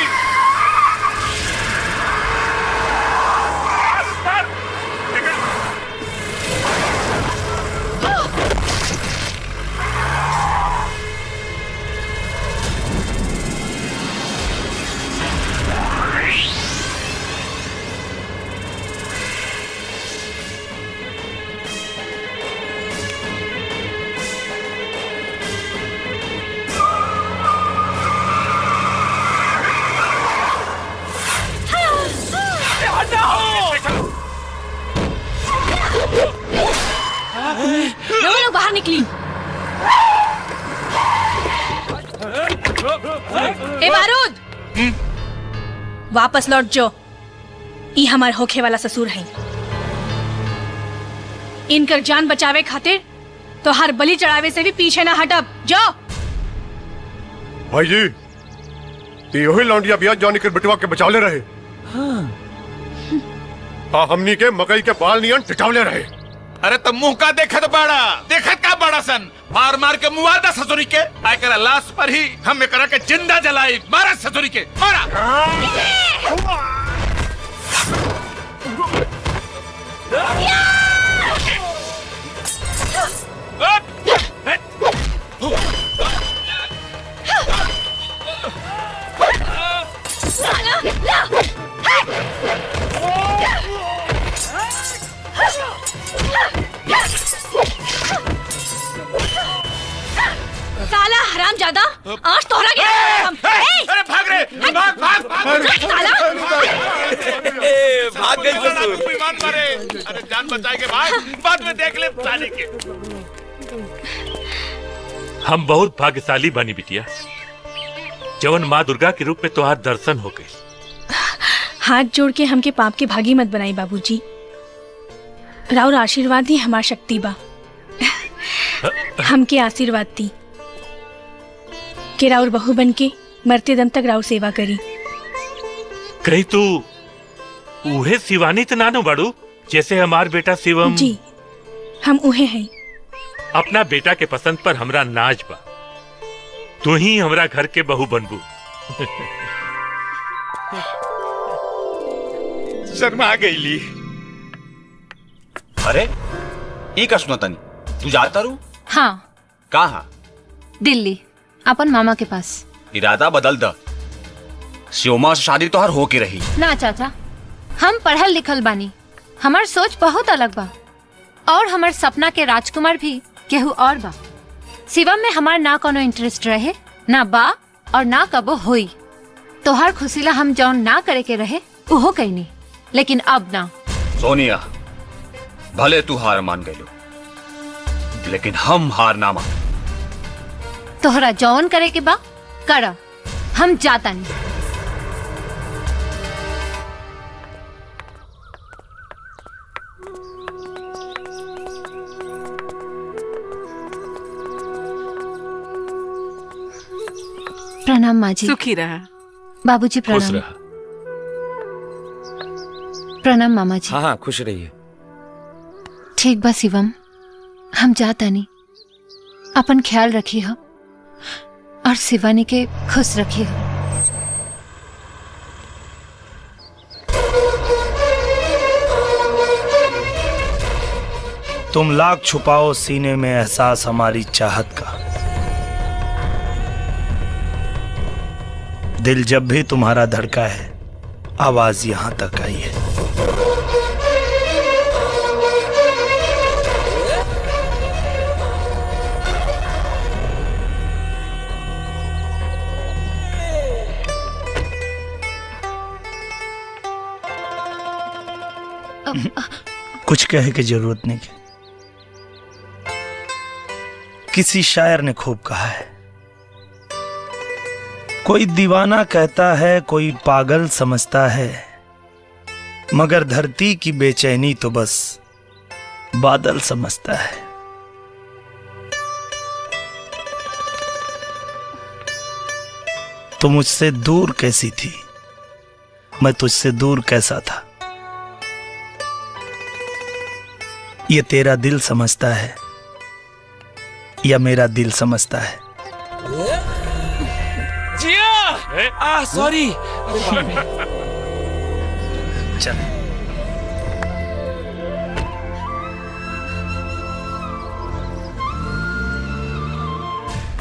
निकली। ए बारूद, वापस लौट जो। ई हमार होखे वाला ससुर है। इनकर जान बचावे खातिर तो हर बलि चढ़ावे से भी पीछे ना हटब। जो भाई जी, यही लौंडिया बिया जॉनी के बिटवा के बचावले रहे। हाँ, हमनी के मकई के बाल नियन टिटावले रहे। अरे तो मुंह का देखत बड़ा, देखत का बड़ा सन, मार मार के मुआदा ससुरी के। आय करा लाश पर ही हम एकरा के जिंदा जलाई। मारा ससुरी के, मारा। साला हरामजादा, आज तोहरा के अरे भाग रे, भाग भाग भाग साला। भाग गई ससुर। ईमान मारे। अरे जान बचाए के बाद में देख ले साले के। हम बहुत भाग्यशाली बनी बिटिया, जवन माँ दुर्गा के रूप में तुम्हार दर्शन हो गए। हाथ जोड़ के हमके पाप के भागी मत बनाई बाबूजी। राउर आशीर्वाद ही हमार शक्ति बा। हमके आशीर्वाद दी कि राउर बहू बन के मरते दम तक राउर सेवा करी। कहीं तू उहे शिवानी तो नानो बड़ू जैसे हमार बेटा शिवम? जी, हम उहे हैं। अपना बेटा के पसंद पर हमरा नाज बा। तू ही हमरा घर के बहू बनबू। शर्मा गईली। अरे ये का सुना तनी, तू जाता रू? हाँ, कहाँ? दिल्ली, अपन मामा के पास। इरादा बदल द। शिवमा से शादी तो हर हो के रही। ना चाचा, हम पढ़ल लिखल बानी, हमार सोच बहुत अलग बा और हमार सपना के राजकुमार भी केहू और बा। शिवम में हमार ना कोनो इंटरेस्ट रहे, ना बा और ना कबो होई। तोहार खुशीला हम जौन ना करे के रहे उहो कहनी, लेकिन अब ना। सोनिया, भले तू हार मान गयो, लेकिन हम हार ना मान। तोहरा जौन करे के बा कर, हम जाता नहीं। प्रणाम माँ जी। सुखी रहा। बाबूजी खुश प्रणाम। रहा। प्रणाम मामा जी। हाँ हाँ, खुश रहिए। ठीक बा शिवम, हम जाता नहीं। अपन ख्याल रखी हो और शिवानी के खुश रखी हो। तुम लाख छुपाओ सीने में एहसास हमारी चाहत का, दिल जब भी तुम्हारा धड़का है आवाज यहां तक आई है। कुछ कहे की जरूरत नहीं। किसी शायर ने खूब कहा है, कोई दीवाना कहता है, कोई पागल समझता है, मगर धरती की बेचैनी तो बस बादल समझता है। तो मुझसे दूर कैसी थी, मैं तुझसे दूर कैसा था, ये तेरा दिल समझता है या मेरा दिल समझता है। जिया, सॉरी। चल।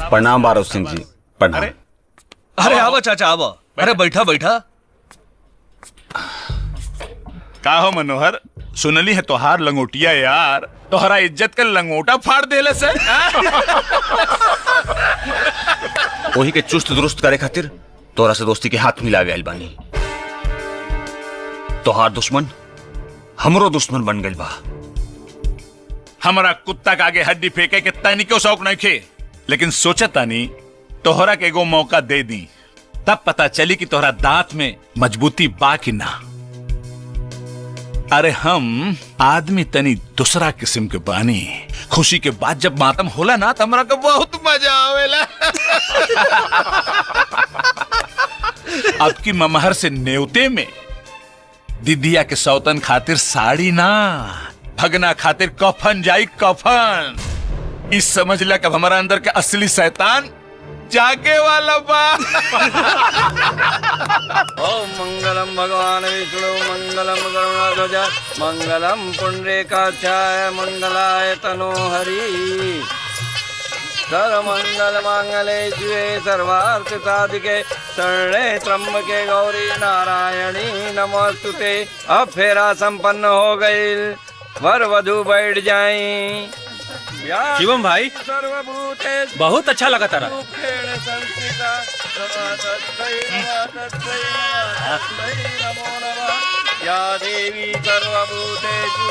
प्रणाम बारो सिंह जी, प्रणाम। अरे आवा चाचा आवा। अरे बैठा बैठा। का हो मनोहर, सुनली है तोहार लंगोटिया यार तोहरा इज्जत का लंगोटा फाड़ देले से। वही के चुस्त दुरुस्त करे खातिर तोरा से दोस्ती के हाथ मिला गए बानी। तोहार दुश्मन हमरो दुश्मन बन गइल बा। हमारा कुत्ता के आगे हड्डी फेंके के तनिको शौक नहीं खे, लेकिन सोचा तानी तोहरा के एगो मौका दे दी, तब पता चली कि तोहरा दांत में मजबूती बा कि ना। अरे हम आदमी तनी दूसरा किस्म के बानी। खुशी के बाद जब मातम होला ना तो हमरा को बहुत मजा आवेला। अब की ममहर से नेवते में दीदिया के सौतन खातिर साड़ी ना, भगना खातिर कफन जाई कफन। इस समझ ला कब हमारा अंदर के असली शैतान जागे वाला बा। ओम मंगलम भगवान विष्णु मंगलम करुणाध्वज मंगलम पुंडरीकाक्षाय मंगलाय तनोहरि। सर्वमंगल मांगले शिवे सर्वार्थ साधिके शरणे त्र्यंबके गौरी नारायणी नमोस्तुते। अब फेरा संपन्न हो गई, वर वधु बैठ जाएं। शिवम भाई बहुत अच्छा लगा तारा। या देवी सर्वभूतेषु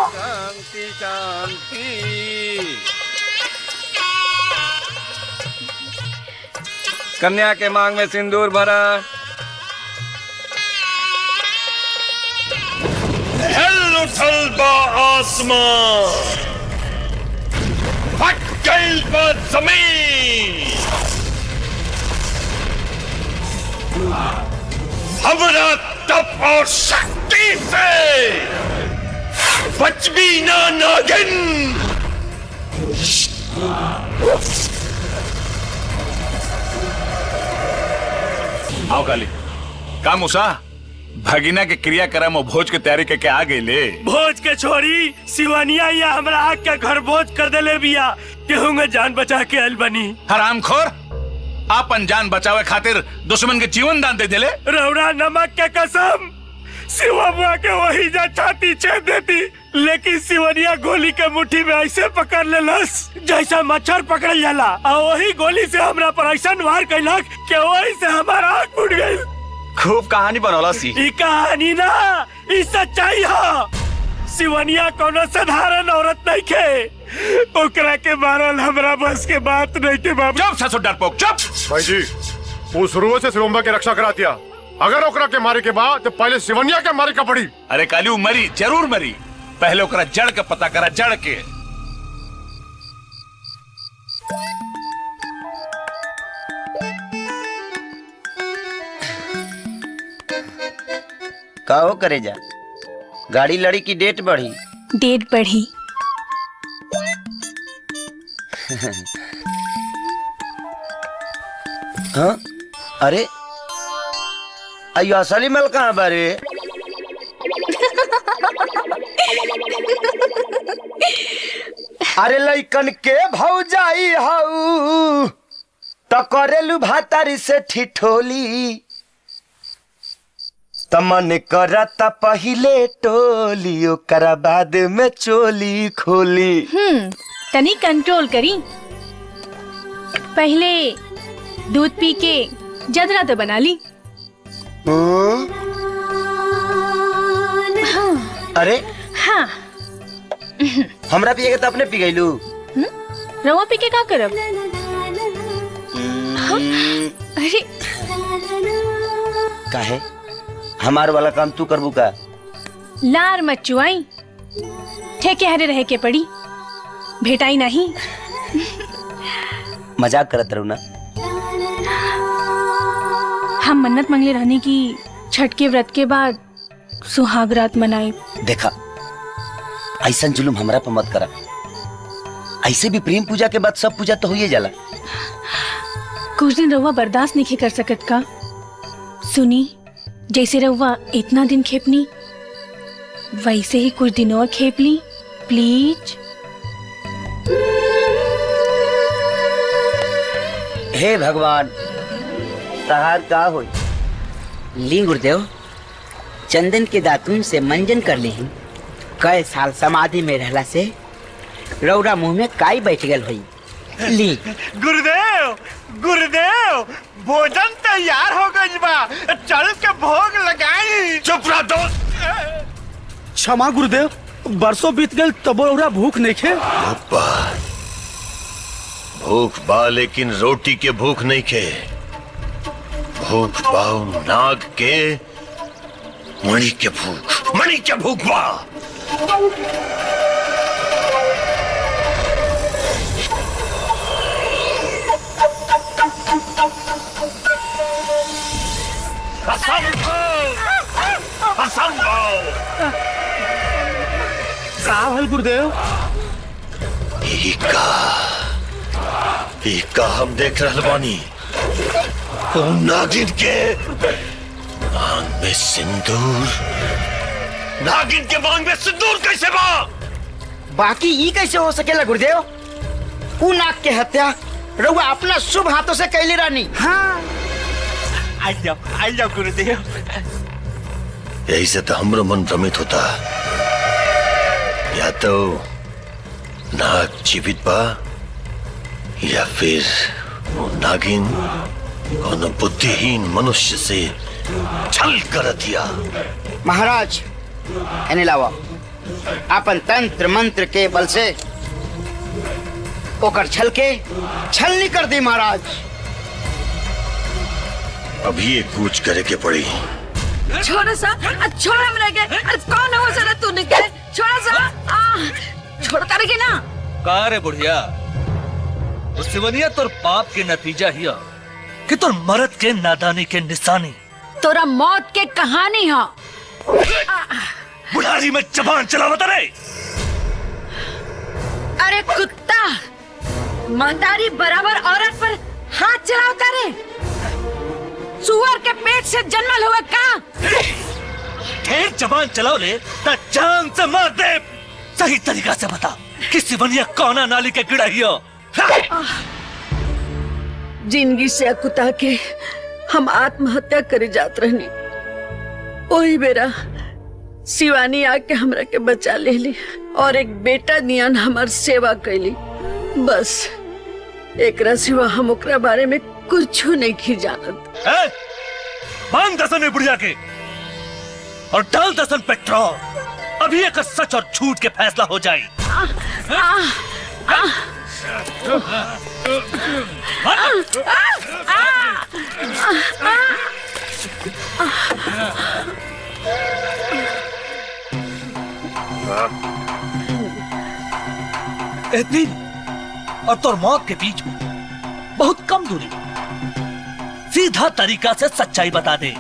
शांति शांति। कन्या के मांग में सिंदूर भरा। हेल उठल बा आसमान, फट गइल बा जमीन। हमरा तप और शक्ति से बच भी ना नागिन। आओ काली का मूसा भगिना के क्रियाक्रम और भोज के तैयारी करके आ गई ले। भोज के छोरी सिवानिया या हमरा आग के घर भोज कर देले बिया, केहूंगा जान बचा के आइल बनी। हरामखोर, आपन जान बचावे खातिर दुश्मन के जीवन दान दे देले। रौरा नमक के कसम, शिवमुआ के वही जा छाती छेद देती, लेकिन सिवनिया गोली के मुट्ठी में ऐसे पकड़ लेलस जैसा मच्छर पकड़ जाला, और वही गोली से हमरा पर ऐसा वार कैलक कि वही से हमारा आँख फूट गई। खूब कहानी बनौला सी। ई कहानी ना, ई सच्चाई है। सिवनिया कोनो साधारण औरत नहीं खे, ओकरा के मारल हमरा बस के बात नहीं के बाबू। चुप ससुर डरपोक चुप। भाई जी वो शुरू से शिवम्बा की रक्षा करा दिया, अगर ओकरा के मारे के बाद तो पहले सिवनिया के मारे का पड़ी। अरे काली मरी जरूर मरी, पहले ओकरा जड़ के पता करा, जड़ के। का हो करे जा, गाड़ी लड़ी की डेट बढ़ी? डेट बढ़ी। हाँ अरे अयो असली मल कहाँ बारे? अरे लइकन के भौजाई हाउ त करेलु भातारी से ठिठोली, तमन करत पहिले टोली ओकरा बाद में चोली खोली। तनी कंट्रोल करी, पहले दूध पी के जदरा तो बना ली। हाँ। अरे हाँ हमरा पिए के तो अपने पी गईलू। रवा पी के का करब? हाँ? अरे काहे हमार वाला काम तू करबू का? लार मत चुआई, ठेके हरे रह के पड़ी, भेटाई नहीं। मजाक करत रहू ना। हम मन्नत मंगले रहने की छठ के व्रत के बाद सुहाग रात मनाई। देखा ऐसा जुलुम हमरा पे मत करा, ऐसे भी प्रेम पूजा के बाद सब पूजा तो होइए जाला। कुछ दिन रउआ बर्दाश्त नहीं कर सकत का? सुनी, जैसे रउआ इतना दिन खेपनी वैसे ही कुछ दिन और खेप ली प्लीज। हे भगवान तहार का होई। ली गुरुदेव चंदन के दातुन से मंजन कर ली। कई साल समाधि में रहला से रौरा मुंह में काई बैठ गल हुई। ली गुरुदेव गुरुदेव भोजन तैयार हो गई बा, चल के भोग लगाई। चुप रह दो। क्षमा गुरुदेव, बरसों बीत गए तबो रौरा भूख नहीं खे। भूख बा लेकिन रोटी के भूख नहीं खे। भूख बाऊ नाग के मणि के भूख, मणि के भूख बा। का भल गुरुदेव? का हम देख रहल बानी नागिन के मांग में सिंदूर। नागिन के मांग में सिंदूर कैसे बा? बाकी ये कैसे हो सकेला गुरुदेव? उ नाग के हत्या रउआ अपना शुभ हाथों से कैली रानी। हाँ आई जाओ गुरुदेव। यही से तो हमरो मन भ्रमित होता। या तो नाग जीवित बा या फिर वो नागिन कोनो बुद्धिहीन मनुष्य से छल कर दिया। महाराज एने लावा अपन तंत्र मंत्र के बल से ओकर छल के छलनी कर दी महाराज। अभी ये कूच करे के पड़ी। छोड़ा सा, छोड़ हम रह गए। अरे कौन है वो जरा तू निकल। छोड़ा सा, छोड़ कर के ना। का रे बुढ़िया, तो सिवनिया तोर पाप के नतीजा हिया कि तोर मरद के नादानी के निशानी। तोरा मौत के कहानी है। बुढ़ारी में जबान चलावता रे। अरे कुत्ता, महतारी बराबर औरत पर हाथ चलावता रे। सुअर के पेट से जन्मल हुआ का? ढेर जबान चलाओ ले ता जान से मार दे। सही तरीका से बता कि सिवनिया कौना नाली के गिड़ा हियो। जिंदगी से अकुता के हम आत्महत्या करे जात रहनी। वही बेरा शिवानी आके हमरा के बचा ले ली और एक बेटा नियन हमार सेवा कैली। बस एकरा सिवा हम ओकरा बारे में कुछ नहीं खी जानत। बांध दसन में बुढ़िया के और डाल दसन पेट्रोल। अभी एक सच और झूठ के फैसला हो जाए। इतनी और तोर मौत के बीच में बहुत कम दूरी। सीधा तरीका से सच्चाई बता दे।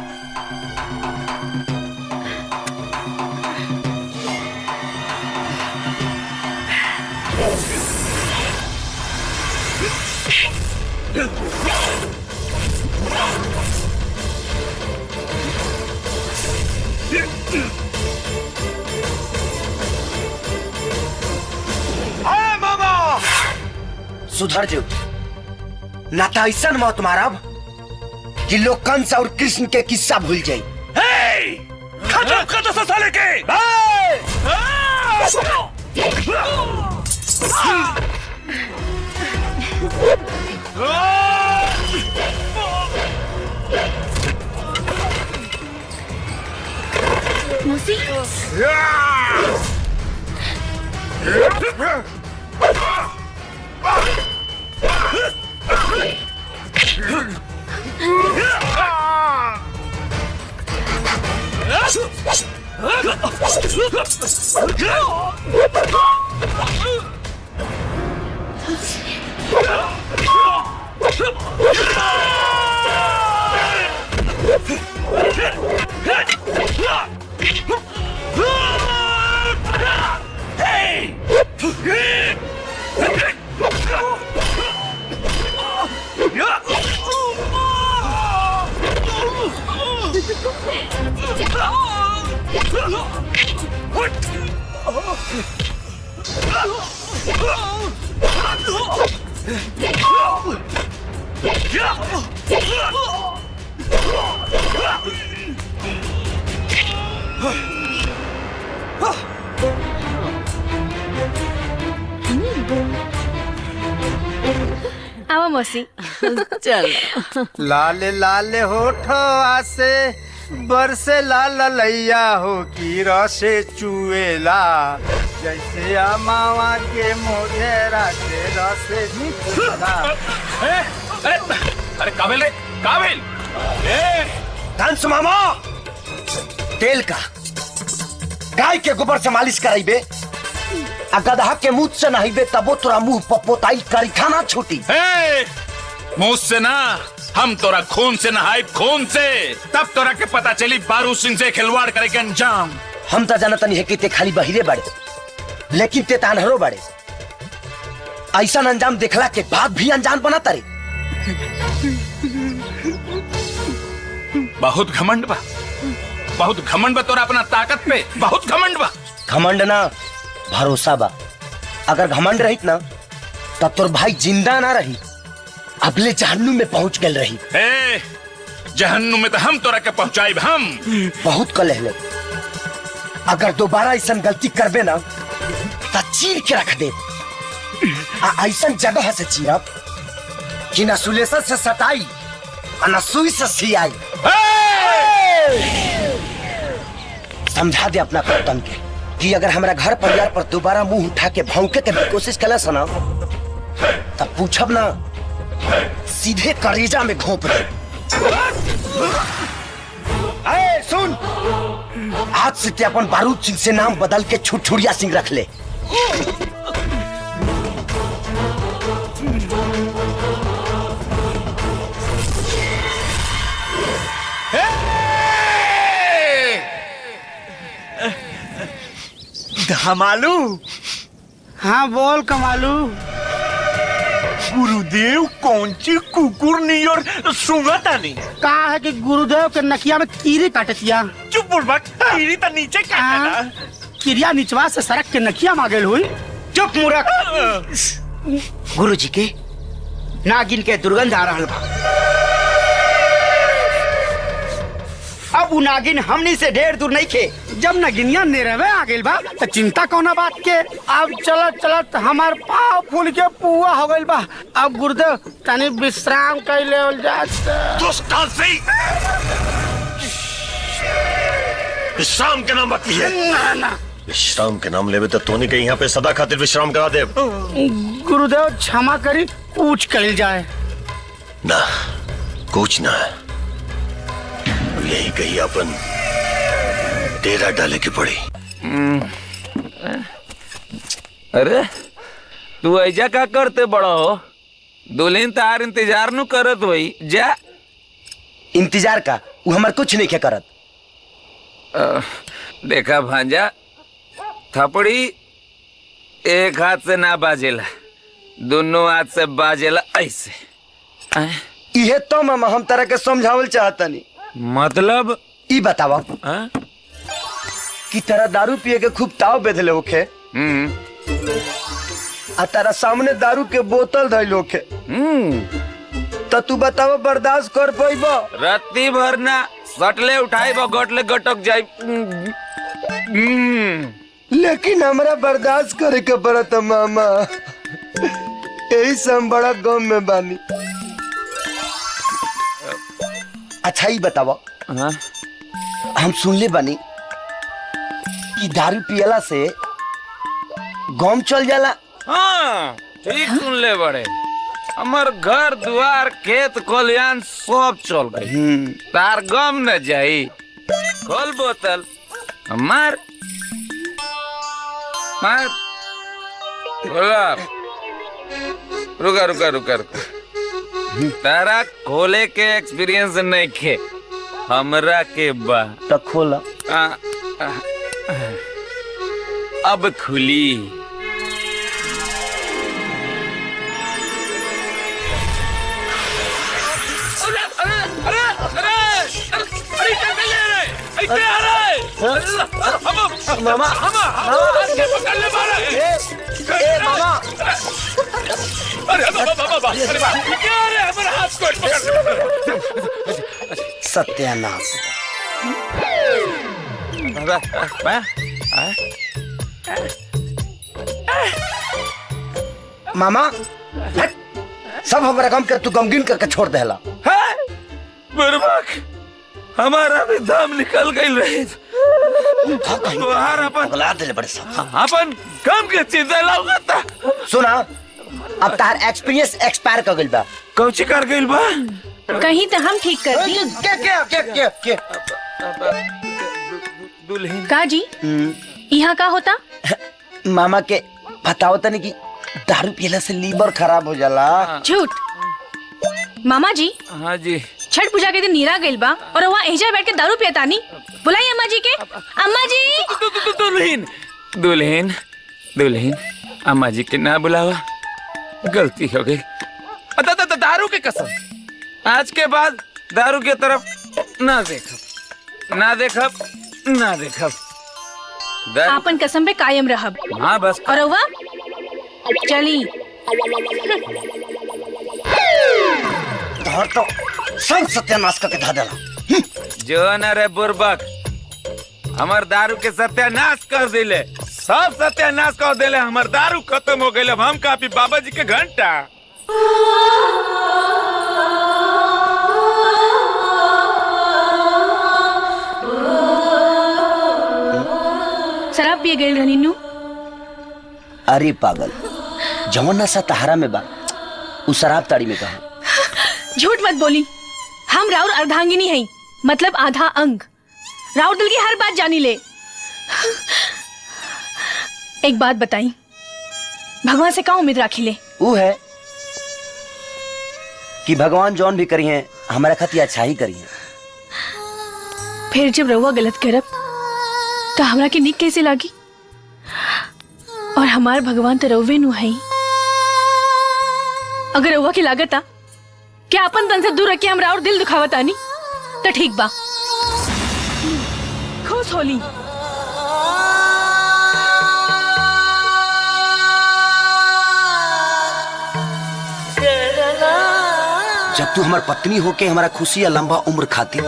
सुधर जो, ना तो ऐसा मौत मारब कि लोग कंस और कृष्ण के किस्सा भूल जाए। खत्म कर दो साले के। मौसी आवा मौसी चल। लाले लाले होठो आसे बरसे लाल लैया हो की रसे चुएला जैसे अमावा के मोगेरा से रसे चुएला। अरे काबिल रे काबिल। डांस मामा तेल का गाय के गोबर से मालिश कराइबे आ गधा के मुंह से नहाइबे तबो तोरा मुंह पपोताई करी खाना छूटी। मुंह से ना हम तोरा खून से नहाई खून से तब तोरा के पता चली बारू सिंह से खिलवाड़ करे के अंजाम। हम तो जानत नहीं है कि ते खाली बहिरे बड़े लेकिन ते तानहरो बड़े ऐसा अंजाम देखला के बाद भी अनजान बना तारे। बहुत घमंड बा तोरा अपना ताकत पे बहुत घमंड बा। घमंड ना भरोसा बा। अगर घमंड रहित ना तब तोर भाई जिंदा ना रही अबले जहन्नुम में पहुंच गल रही। जहन्नुम में तो हम तोरा के पहुंचाइब हम। बहुत कलह अगर दोबारा ऐसा गलती करबे ना तो चीर के रख दे। ऐसा जगह से चीरब कि न सुलेशन से सटाई और न सुई से सियाई। समझा दे अपना कर्तन के कि अगर हमारा घर परिवार पर दोबारा मुंह उठा के भौंके के कोशिश कला सना तब पूछब ना सीधे करेजा में घोंप दे। सुन आज से ते अपन बारूद सिंह से नाम बदल के छुटछुड़िया सिंह रख ले। धमालू। हाँ बोल कमालू। गुरुदेव कौन सी कुकुर नियर सुंगता नहीं। कहा है कि गुरुदेव के नकिया में कीरी काटतिया। चुप बुड़बक कीरी तो नीचे काटना। किरिया निचवा से सड़क के नकिया मांगल हुई। चुप मूर्ख। गुरुजी के नागिन के दुर्गंध आ रहा बा। अब उ नागिन हमनी से ढेर दूर नहीं खे। जब नगिनिया निरवे आ गइल बा तो चिंता कौना बात के। अब चलत चलत हमार पाँव फूल के पुआ हो गइल बा। अब गुरुदेव तनी विश्राम कर लेवल जात। विश्राम के नाम बाकी है ना। विश्राम के नाम लेवे तो तोनी के यहाँ पे सदा खातिर विश्राम करा दे। गुरुदेव क्षमा करी पूछ कल जाए ना कुछ ना यही कही अपन डेरा डाले की पड़ी। अरे तू ऐजा का करते बड़ा हो। दुल्हन तार इंतजार नु करत होई। जा इंतजार का वो हमार कुछ नहीं के करत। देखा भांजा थपड़ी एक हाथ से ना बाजेला दोनों हाथ से बाजेला ऐसे। ये तो मामा हम तरह के समझावल चाहता नहीं। मतलब ई बतावा कि तेरा दारू पिए के खूब ताव बेधले होखे आ तेरा सामने दारू के बोतल धइल होखे तो तू बतावा बर्दाश्त कर पाइबा। राती भर ना सटले उठाइबा गटले गटक जाई। लेकिन हमरा बर्दाश्त करे के पड़त मामा। यही से हम बड़ा गम में बानी। अच्छा ही बतावा हम सुनले बानी कि दारू पियला से गम चल जाला। हाँ ठीक सुन ले बड़े। हमार घर द्वार खेत खलियान सब चल गई। तार गम न जाई। खोल बोतल मार मार। रुका रुका रुका रुका। तारा खोले के एक्सपीरियंस नहीं खे हमरा के बा तो खोला। अब खुली। मामा अरे सत्यानाश। मामा हट, सब हमारा काम कर तू गमगीन करके छोड़ देला। बुर्बक हमारा भी दाम निकल गई रही दिल बड़े सब अपन काम के चिंता लगता। सुना अब तार एक्सपीरियंस एक्सपायर कर गइल बा। कौची कर गइल बा? कहीं तो हम ठीक कर दी। क्या दुल्हन का जी यहाँ का होता? मामा के बताओ तनी कि दारू पीला से लीवर खराब हो जाला। झूठ। मामा जी हाँ जी छठ पूजा के दिन नीरा गइल बा और वहाँ एजा बैठ के दारू पियतानी। बुलाई अम्मा जी के। अम्मा जी दुल्हन दुल्हन दुल्हन अम्मा जी के ना बुलावा, गलती हो गई। दारू के कसम आज के बाद दारू की तरफ ना देखब ना देखब ना देखब। आपन कसम पे कायम रहब। हाँ बस। और वह चली तो सब सत्यानाश करके धा देला। जो न रे बुर्बक हमार दारू के सत्यानाश कर दिले, सब सत्यानाश कर दिले। हमार दारू खत्म हो गई। अब हम काफी बाबा जी के घंटा। शराब पिए गए रहनी। अरे पागल जवन नशा तहारा में बा उ शराब ताड़ी में कहा। झूठ मत बोली। हम राउर अर्धांगिनी हैं, मतलब आधा अंग। राउर दिल की हर बात जानी ले। एक बात बताई, भगवान से क्या उम्मीद राखी ले? वो है कि भगवान जौन भी करी है हमारा खती अच्छा ही करी है। फिर जब रउआ गलत करब तो हमरा के निक कैसे लागी? और हमार भगवान तो रउवे नु है। अगर रउआ की लागत आ क्या अपन तन से दूर रख के हमरा और दिल दुखावत आनी तो ठीक बा। खुश होली। जब तू हमार पत्नी होके हमारा खुशी या लंबा उम्र खातिर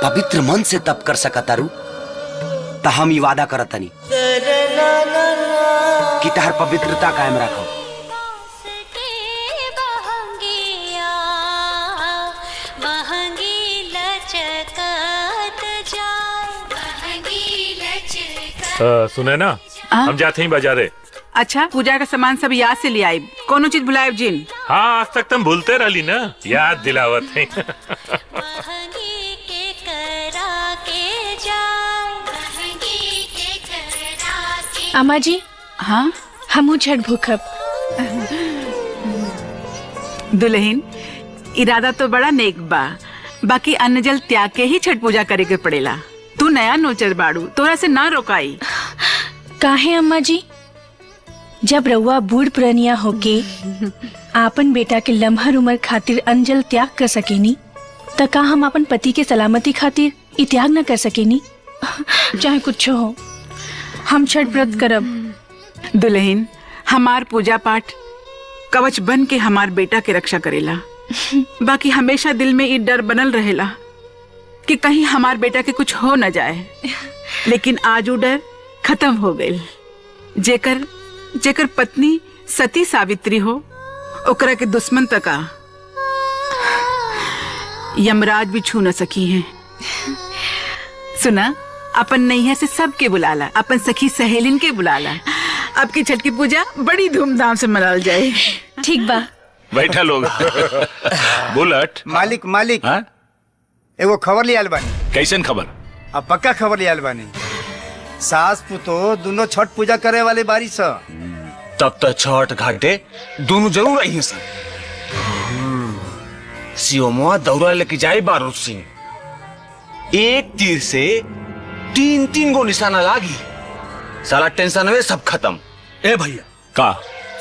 पवित्र मन से तप कर सकता रू तो हम ये वादा करतनी कि तहर पवित्रता कायम रखो। सुने ना हम जाते ही बाजारे। अच्छा पूजा का सामान सब याद से ले आए। कोनो चीज भुलाए जिन? हाँ आज तक तुम भूलते रही ना, याद दिलावत है। अम्मा जी हाँ हमू छठ भूखब। दुल्हन इरादा तो बड़ा नेक बा, बाकी अन्न जल त्याग के ही छठ पूजा करे के पड़ेला। तू नया नोचर बाड़ू, तोरा से ना रोकाई। काहे अम्मा जी? जब रउआ बूढ़ पुरनिया होके आपन बेटा के लम्हर उम्र खातिर अंजल त्याग कर सकेनी त का हम अपन पति के सलामती खातिर इ त्याग न कर सकेनी? चाहे कुछ हो हम छठ व्रत करब। दुल्हन हमार पूजा पाठ कवच बन के हमार बेटा के रक्षा करेला। बाकी हमेशा दिल में ये डर बनल रहेला कि कहीं हमार बेटा के कुछ हो न जाए। लेकिन आज वो डर खत्म हो गई। जेकर जेकर पत्नी सती सावित्री हो ओकरा के दुश्मन तका यमराज भी छू न सकी है। सुना अपन नैया से सबके बुलाला, अपन सखी सहेलिन के बुलाला। अब की छठ की पूजा बड़ी धूमधाम से मनाल जाए। ठीक बा। बैठा लोग। बुलेट मालिक मालिक हाँ? एगो खबर लियाल बानी। कैसन खबर? अब पक्का खबर लियाल बानी। सास पुतो दोनों छठ पूजा करे वाले बारी सा। तब तक छठ घाटे दोनों जरूर आई सर। सियोमुआ दौरा लेके जाए बारूद सिंह। एक तीर से तीन तीन गो निशाना लागी। साला टेंशन में सब खत्म। ए भैया का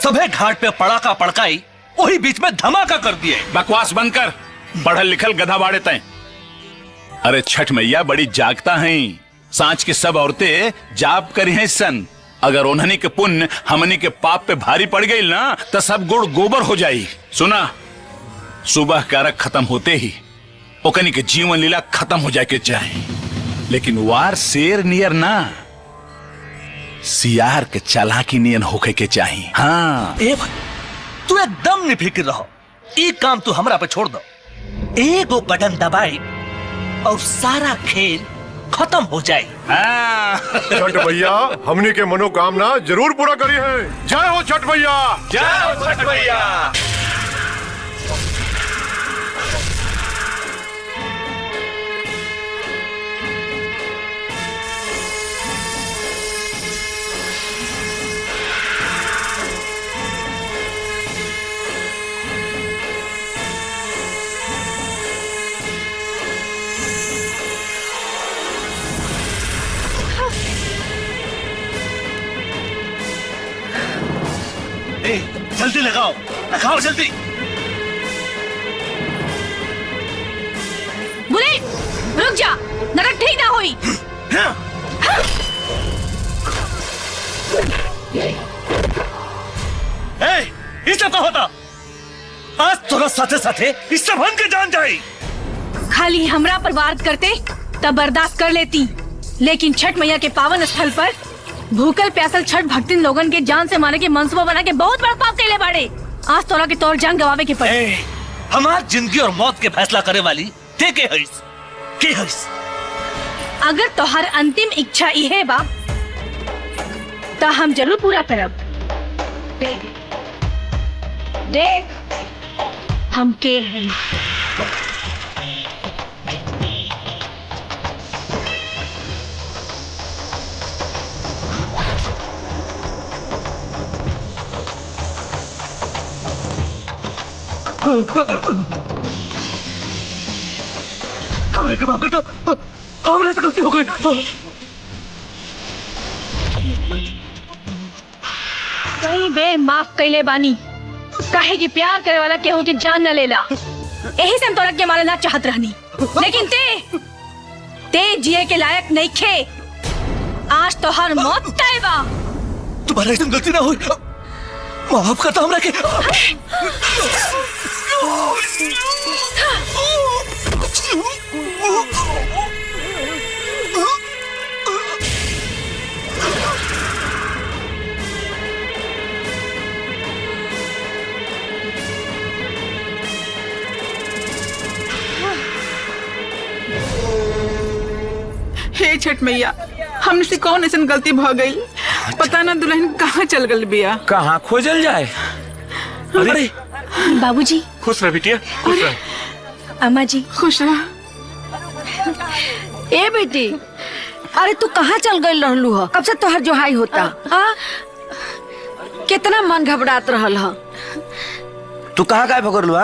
सभे घाट पे पड़ाका पड़काई, वही बीच में धमाका कर दिए। बकवास बंद कर, पढ़ल लिखल गधा बाड़े तय। अरे छठ मैया बड़ी जागता हैं। सांच की सब औरतें जाप करी हैं सन। अगर उन्हनी के पुण्य हमनी के पाप पे भारी पड़ गई ना तो सब गुड़ गोबर हो जाई। सुना सुबह कारक खत्म होते ही ओकनी के जीवन लीला खत्म हो जाए के चाहे, लेकिन वार शेर नियर ना, सियार के चालाकी नियन होके के चाही। हाँ ए भाई तू एकदम निफिक्र रहो, ये काम तू हमरा पे छोड़ दो। एगो बटन दबाई और सारा खेल खत्म हो जाए। छठ भैया हमने के मनोकामना जरूर पूरा करी है। जय हो छठ भैया, जय हो छठ भैया। जल्दी लगाओ, लगाओ जल्दी। बुलेट रुक जा, नरक ठीक ना हुई। ये सब का होता? आज थोड़ा साथे साथे इस सब के जान जाए। खाली हमरा पर वार करते तब बर्दाश्त कर लेती, लेकिन छठ मैया के पावन स्थल पर भूखल प्यासल छठ भक्तिन लोगन के जान से मारे के मंसूबा बना के बहुत बड़ा पाप कैले बाड़े। आज तोरा के तौर जान गवावे के पड़े। हमार जिंदगी और मौत के फैसला करे वाली ते के हईस। अगर तोहर अंतिम इच्छा इहे बा तो हम जरूर पूरा करब। देख हम के हैं। गलती हो गई। कहीं बे माफ कैले बानी, काहे कि प्यार करे वाला केहू के जान न लेला। यही से हम तोरा के मारे ना चाहत रहनी, लेकिन ते जिए के लायक नहीं खे। आज तो हर मौत तय बा। तुम्हारा एकदम गलती ना हुई, माफ करता हमरा के। हे छठ मैया, हमने से कौन ऐसा गलती भ गई, पता ना दुल्हन कहाँ चल गई बिया। कहाँ खोजल जाए। अरे बाबूजी खुश रह बिटिया, खुश रह। अम्मा जी खुश रह। ए बेटी, अरे तू कहाँ चल गई रहलू ह? कब से तोहर जोहाई होता। कितना मन घबरात रहल ह। तू कहाँ गायब हो गलू?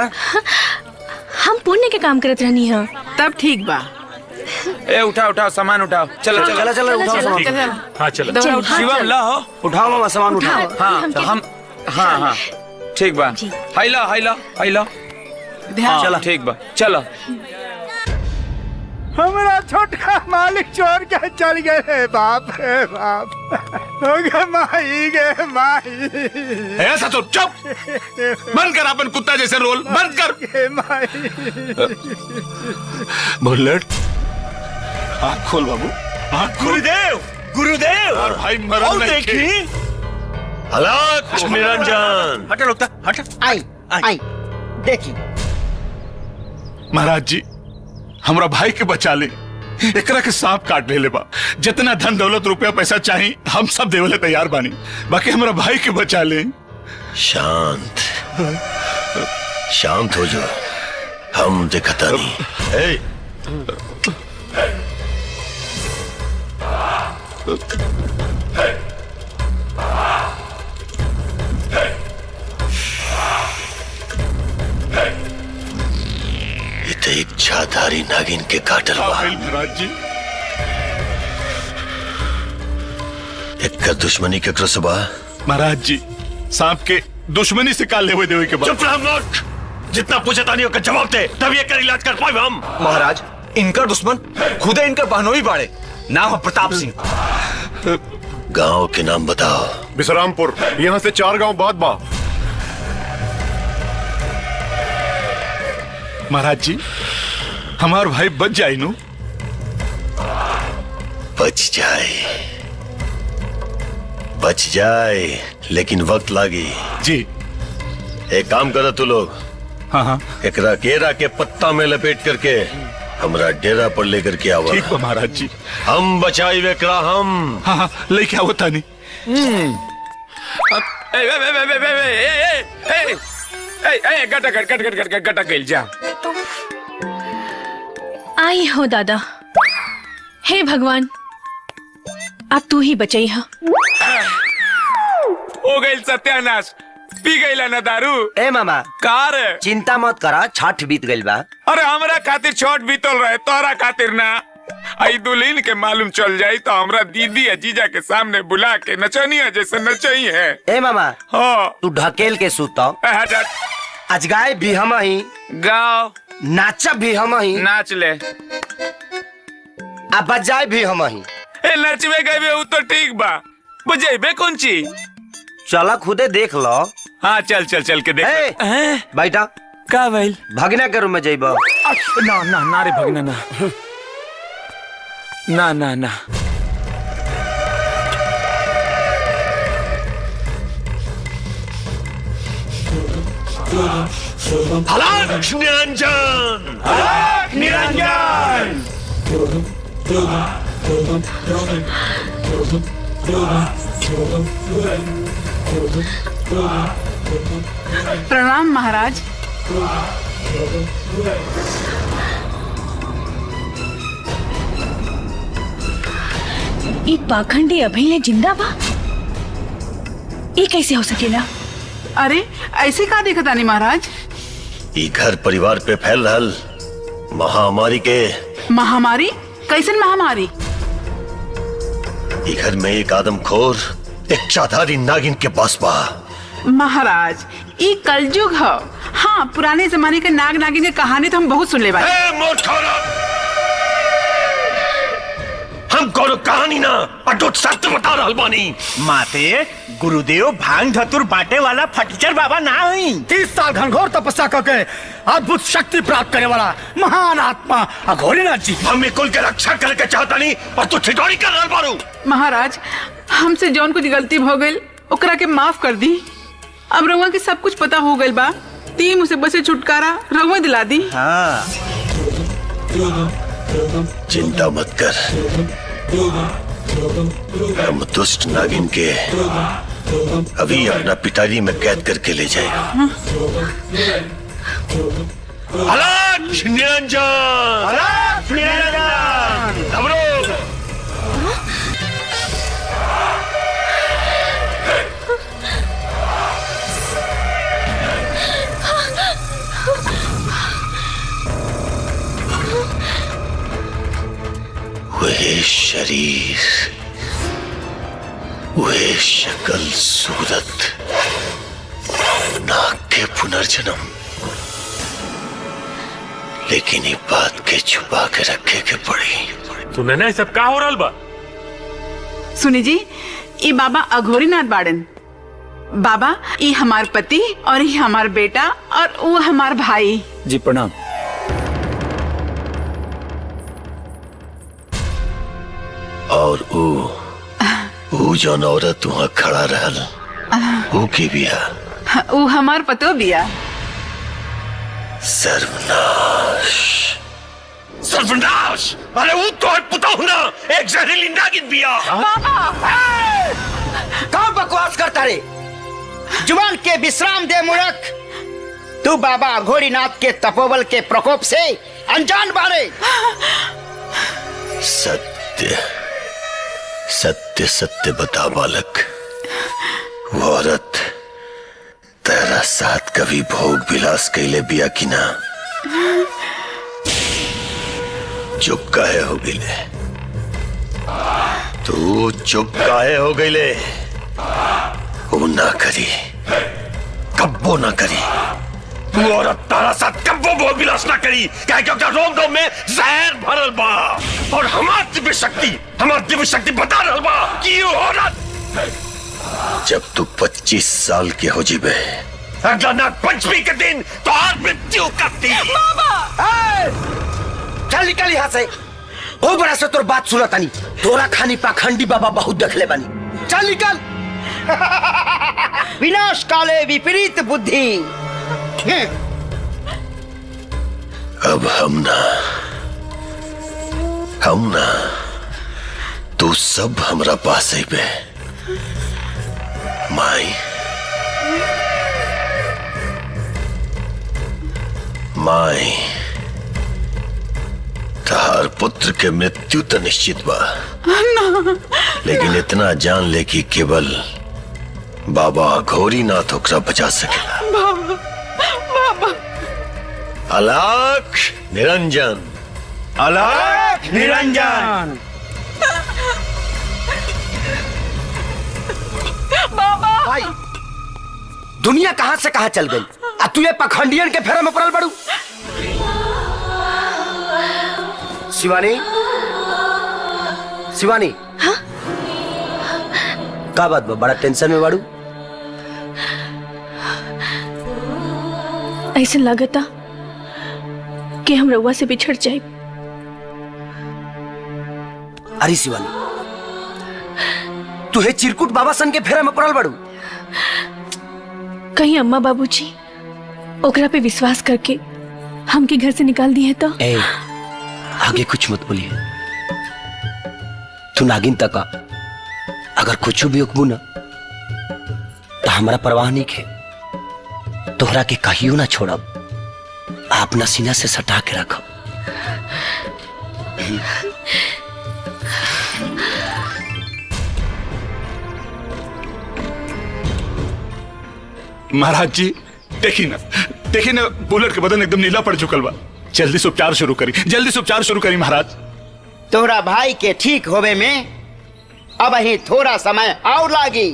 हम पुण्य के काम करत रहनी है। तब ठीक बा। ए उठाओ उठाओ सामान उठाओ। चलो चलो चलो उठाओ सामान। हाँ चलो शिवम लाओ, उठाओ मामा सामान उठाओ। हाँ हम हाँ ठीक बा। हाइला चलो ठीक बा चलो। हमारा छोटका मालिक चोर के चल गए रे बाप रे बाप। माही ऐसा तो चुप, बंद कर अपन कुत्ता जैसे रोल, बंद कर। बुलेट आँख खोल बाबू, आँख खोल। गुरुदेव और भाई मरण नहीं देखी। अलग निरंजन। हटा लोग, हटा। आई देखी महाराज जी, हमरा भाई के बचा ले, एकरा के सांप काट ले बा। जितना धन दौलत रुपया पैसा चाहिए हम सब देवले तैयार बानी, बाकी हमरा भाई के बचा ले। शांत शांत हो जाओ, हम दिखता नहीं। तो एक छाधारी नागिन के काटल बा। महाराज जी एक का दुश्मनी के क्रसबा। महाराज जी, सांप के दुश्मनी से काल लेवे देवे के बाद। चुप रह मूर्ख, जितना पूछे तानियों का जवाब दे, तभी एक इलाज कर पाए हम। महाराज, इनका दुश्मन खुद इनका बहनोई बाड़े, नाम है प्रताप सिंह। गांव के नाम बताओ। विश्रामपुर, यहाँ से 4 गांव बाद बा। महाराज जी, हमार भाई बच जाए नु? बच जाए, लेकिन वक्त लागी जी। एक काम करो तू लोग। हाँ। एकरा केरा के पत्ता में लपेट करके हमरा डेरा पर लेकर के आवा। ठीक बा महाराज जी। हम बचाई वेकरा हम। हाँ, लेके आओ तानी। गटा गइल जा। आई हो दादा। हे भगवान, अब तू ही बचाई हा। हो गइल सत्यानाश, पी गइला ना दारू। ए मामा कार चिंता मत करा, छठ बीत गइल बा। अरे हमरा खातिर छठ बीतल रहे, तोरा खातिर ना। आई दुल्हन के मालूम चल जाई तो हमरा दीदी या जीजा के सामने बुला के नचनिया जैसे नचई है। ए मामा हाँ तू ढकेल के सूता। आज गाय भी हम ही गाओ, नाचब भी हम ही नाच ले, आ बजाए भी हम ही। ए नचबे गए उ तो ठीक बा, बजेबे कौन चीज? चला खुदे देख लो। हाँ चल चल चल के देख। बैठा का भइल? भगना के रूम में जइब। ना ना ना रे भगना ना ना ना ना। हलाक निरंजन, हलाक निरंजन। प्रणाम महाराज। ई पाखंडी अभी ले जिंदा बा? ये कैसे हो सकेला? अरे ऐसे का देखा तानी महाराज? ई घर परिवार पे फैल रहल महामारी के। महामारी? कैसन महामारी? ई घर में एक आदमखोर, एक चाधारी नागिन के पास बा। महाराज ये कलयुग है। हाँ, पुराने जमाने के नाग नागिन की कहानी तो हम बहुत सुन ले बानी। हम कोनो कहानी ना अटूट सत्य बता रहल बानी। माते गुरुदेव भांग धतुर बांटे वाला फटीचर बाबा ना हुई। 30 साल घनघोर तपस्या करके अद्भुत शक्ति प्राप्त करने वाला महान आत्मा अघोरीनाथ जी। हम कुल के रक्षा करे के चाहता नहीं और तू ठिठोरी कर रहल बारू। महाराज हमसे जौन कुछ गलती हो गई ओकरा के माफ कर दी। अब रउआ के सब कुछ पता हो गइल बा। ती मुसीबत से छुटकारा रउआ दिला दी। हाँ। चिंता मत कर, हम दुष्ट नागिन के अभी अपना पिटारी में कैद करके ले जाएगा। हलाक निरंजन, हलाक निरंजन। हमरो वह शरीर, वह शक्ल सूरत, नाग के पुनर्जन्म, लेकिन ये बात के छुपा के रखे के पड़ी। तूने ना सब का हो रहा बा? सुनी जी, ये बाबा अघोरीनाथ बाड़न। बाबा ये हमार पति और ये हमार बेटा और वो हमार भाई। जी प्रणाम। और वो जौन औरत वहाँ खड़ा रहल, वो की बिया? वो हमार पतो बिया। सर्वनाश, सर्वनाश! अरे वो तो पुता हूँ ना, एक जहरीली नागिन बिया। कहाँ बकवास करता रे? जुबान के विश्राम दे मूर्ख। तू बाबा अघोरीनाथ के तपोबल के प्रकोप से अनजान बारे। सत्य सत्य सत्य बता बालक, वो औरत तेरा साथ कभी भोग विलास कैले बिया कि ना? चुप काहे हो गईले? तू चुप काहे हो गईले? वो ना करी, कब्बो ना करी। वो औरत तारा साथ कब्बो भोग विलास ना करी, क्या क्योंकि रोम रोम में जहर भरल बा। और हमार दिव्य शक्ति बता रहल बा कि ये औरत जब तू 25 साल के हो जीबे अगला नाग पंचमी के दिन तो और मृत्यु करती। चल निकल यहाँ से। बहुत बड़ा से तोर बात सुना तानी। तोरा खानी पाखंडी बाबा बहुत देख ले बानी। चल निकल। विनाश काले विपरीत बुद्धि। अब हम ना तू सब हमरा पास ही पे माई तहार पुत्र के मृत्यु तो निश्चित बा, लेकिन इतना जान ले कि केवल बाबा घोरीनाथ ओकरा बचा सकेला। बाबा अलख निरंजन, अलख निरंजन। बाबा भाई दुनिया कहां से कहां चल गई। अब तू ये पखंडियन के फेरा में पड़ल बड़ू। शिवानी, शिवानी। हाँ? का बात बा, बड़ा टेंशन में बाड़ू? ऐसा लगता कि हम रउआ से बिछड़ जाए। अरे शिवानी, तू हे चिरकुट बाबा सन के फेरा में पड़ल बाड़ू। कहीं अम्मा बाबूजी ओकरा पे विश्वास करके हमके घर से निकाल दिए तो? आगे कुछ मत बोलिए। तू नागिन तक अगर कुछ भी उकबू ना तो हमारा परवाह नहीं है। तोहरा के कहियो ना छोड़ब, अपना सीना से सटा के रखब। महाराज जी देखी ना बुलेट के बदन एकदम नीला पड़ चुकल बा। जल्दी से उपचार शुरू करी महाराज। तोहरा भाई के ठीक होवे में अब ही थोड़ा समय और लागी।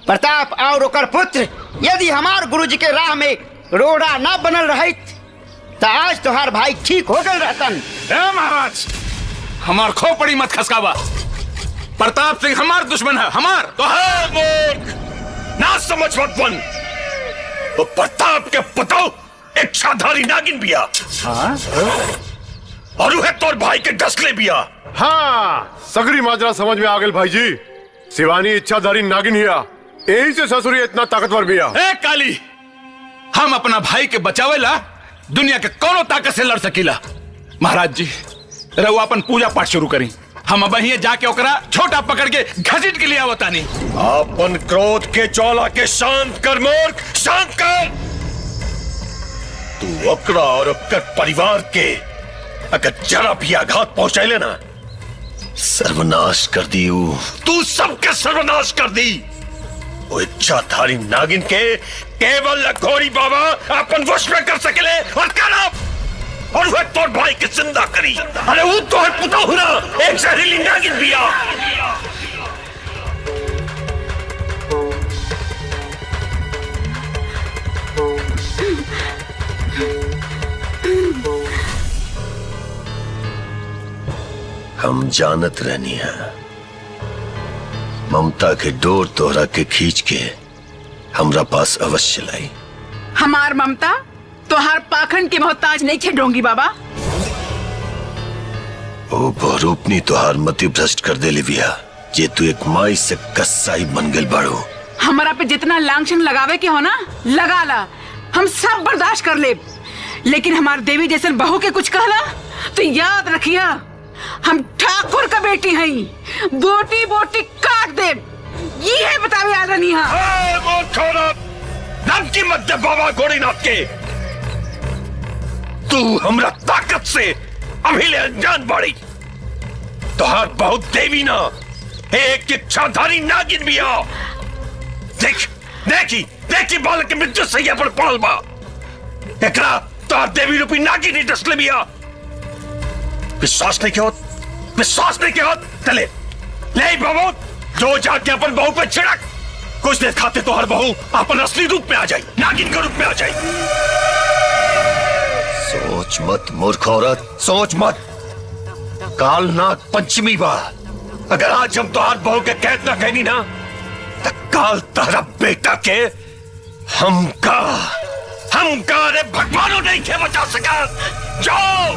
प्रताप और ओकर पुत्र यदि हमार गुरुजी के राह में रोड़ा न बनल रहित तो आज तोहार भाई ठीक हो गए रहतन। महाराज हमार खोपड़ी मत खसकावा। प्रताप सिंह हमार दुश्मन है, हमार तो ना समझ मत बन। वो प्रताप के पुतो इच्छाधारी नागिन बिया। हाँ? और वह तोर भाई के डसले बिया। हाँ, सगरी माजरा समझ में आ गए भाई जी। शिवानी इच्छाधारी नागिन हिया, यही से ससुरी इतना ताकतवर बिया। ए काली, हम अपना भाई के बचावेला दुनिया के कोनो ताकत से लड़ सकीला। महाराज जी रहुआ अपन पूजा पाठ शुरू करी। हम अब ही जाके ओकरा छोटा पकड़ के घसीट के लिए आवतानी। अपन क्रोध के ज्वाला के शांत कर मूर्ख, शांत कर। तू ओकरा और ओकर परिवार के अगर जरा भी आघात पहुंचाए ना, सर्वनाश कर दी। तू सबके सर्वनाश कर दी। वो इच्छाधारी नागिन के केवल लखोरी बाबा अपन वश में कर सकेले और करब। और वह तोर भाई के जिंदा करी। अरे वो तो है पुता हुरा, एक जहरीली नागिन बिया। हम जानत रहनी है ममता के डोर तोहरा के खींच के हमरा पास अवश्य लाई। हमार ममता तोहार पाखंड के मोहताज नहीं थे डोंगी बाबा। ओ बहुरूपनी तोहार मति भ्रष्ट कर दे लिविया, जे तू एक माई से कसाई बन गल बाड़ो। हमारा पे जितना लांछन लगावे के हो ना लगा ला, हम सब बर्दाश्त कर ले। लेकिन हमार देवी जैसे बहू के कुछ कहला तो याद रखिया, हम ठाकुर का बेटी हैं, बोटी बोटी काट दे। ये है बतावे आ रही की मत दे बाबा घोड़ीनाथ के। तू हमरा ताकत से अभी ले अनजान बाड़ी। तोहार बहुत देवी ना, एक इच्छाधारी नागिन भी आ। देखी बालक के मृत्यु सैया पर पड़ल बा। एकरा तोहार देवी रूपी नागिन ही डसले भी आ। विश्वास नहीं के होत चले ले बाबू, जो जाके अपन बहू पे छिड़क। कुछ देर खाते तो हर बहू अपन असली रूप में आ जाए, नागिन के रूप में आ जाए। सोच मत मूर्ख औरत, सोच मत। काल नाग पंचमी बा। अगर आज हम तोहार बहू के कैद ना कहनी ना तो काल तारा बेटा के हमका अरे भगवानों नहीं खे बचा सका। जाओ।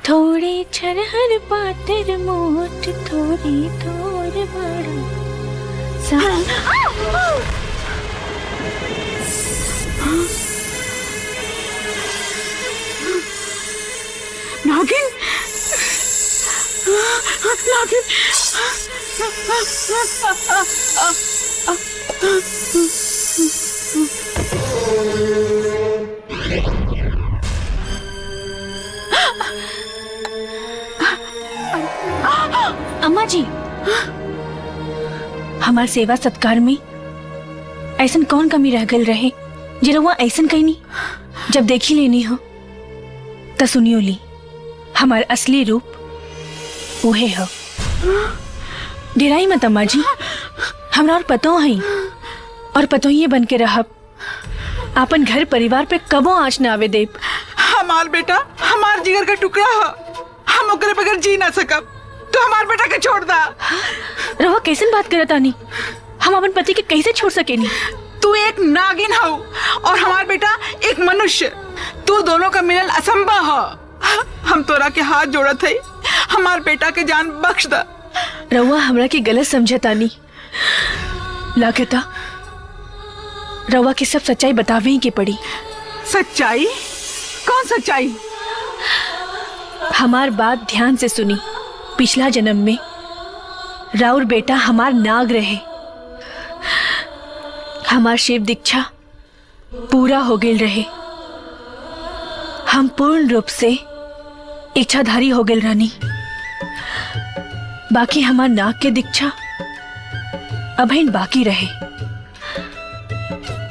थोड़े छरहर पातर मोट थोड़ी थोर बड़ा नागिन नागिन अम्मा जी, हमार सेवा सत्कार में ऐसन कौन कमी रह गल रहे जे रउआ ऐसन कहनी जब देखी लेनी हो त सुनियो ली हमार असली रूप उहे हो। डेराई मत अम्मा जी, हमरा और पतो है और पतो ही बन के रहब। आपन घर परिवार पे कबो आँच न आवे देब। हमार बेटा हमार जिगर का टुकड़ा है, हम ओकरे बगैर जी ना सकब। तो हमार बेटा के छोड़ दा। रवा कैसन बात करत आनी? हम अपन पति के कैसे छोड़ सकेनी? तू एक नागिन हो और हमार बेटा एक मनुष्य। तू दोनों का मिलन असंभव है। हम तोरा के हाथ जोड़त है, हमार बेटा के जान बख्श दा। रवा हमरा के गलत समझतानी। लागता रवा की सब सच्चाई बतावे ही के पड़ी। सच्चाई? कौन सच्चाई? हमार बात ध्यान से सुनी। पिछला जन्म में राउर बेटा हमार नाग रहे। हमार शिव दीक्षा पूरा हो गेल रहे। हम पूर्ण रूप से इच्छाधारी हो गेल रानी। बाकी हमार नाग के दीक्षा अभी बाकी रहे।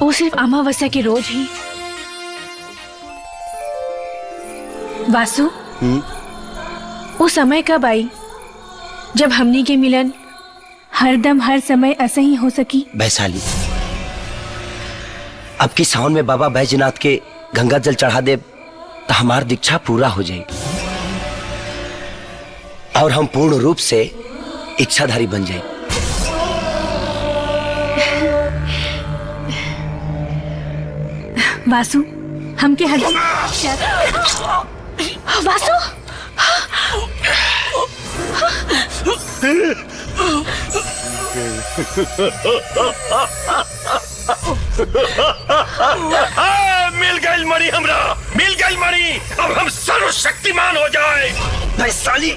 वो सिर्फ अमावस्या के रोज ही। वासु, वो समय कब आई जब हमनी के मिलन हरदम हर समय ऐसे ही हो सकी? वैशाली, अब की सावन में बाबा बैजनाथ के गंगा जल चढ़ा दे तो हमार दीक्षा पूरा हो जाए और हम पूर्ण रूप से इच्छाधारी बन जाए। वासु, हमके हर वासु मिल गई मणि, हमरा मिल गई मणि। अब हम सर्वशक्तिमान हो जाए। वैशाली,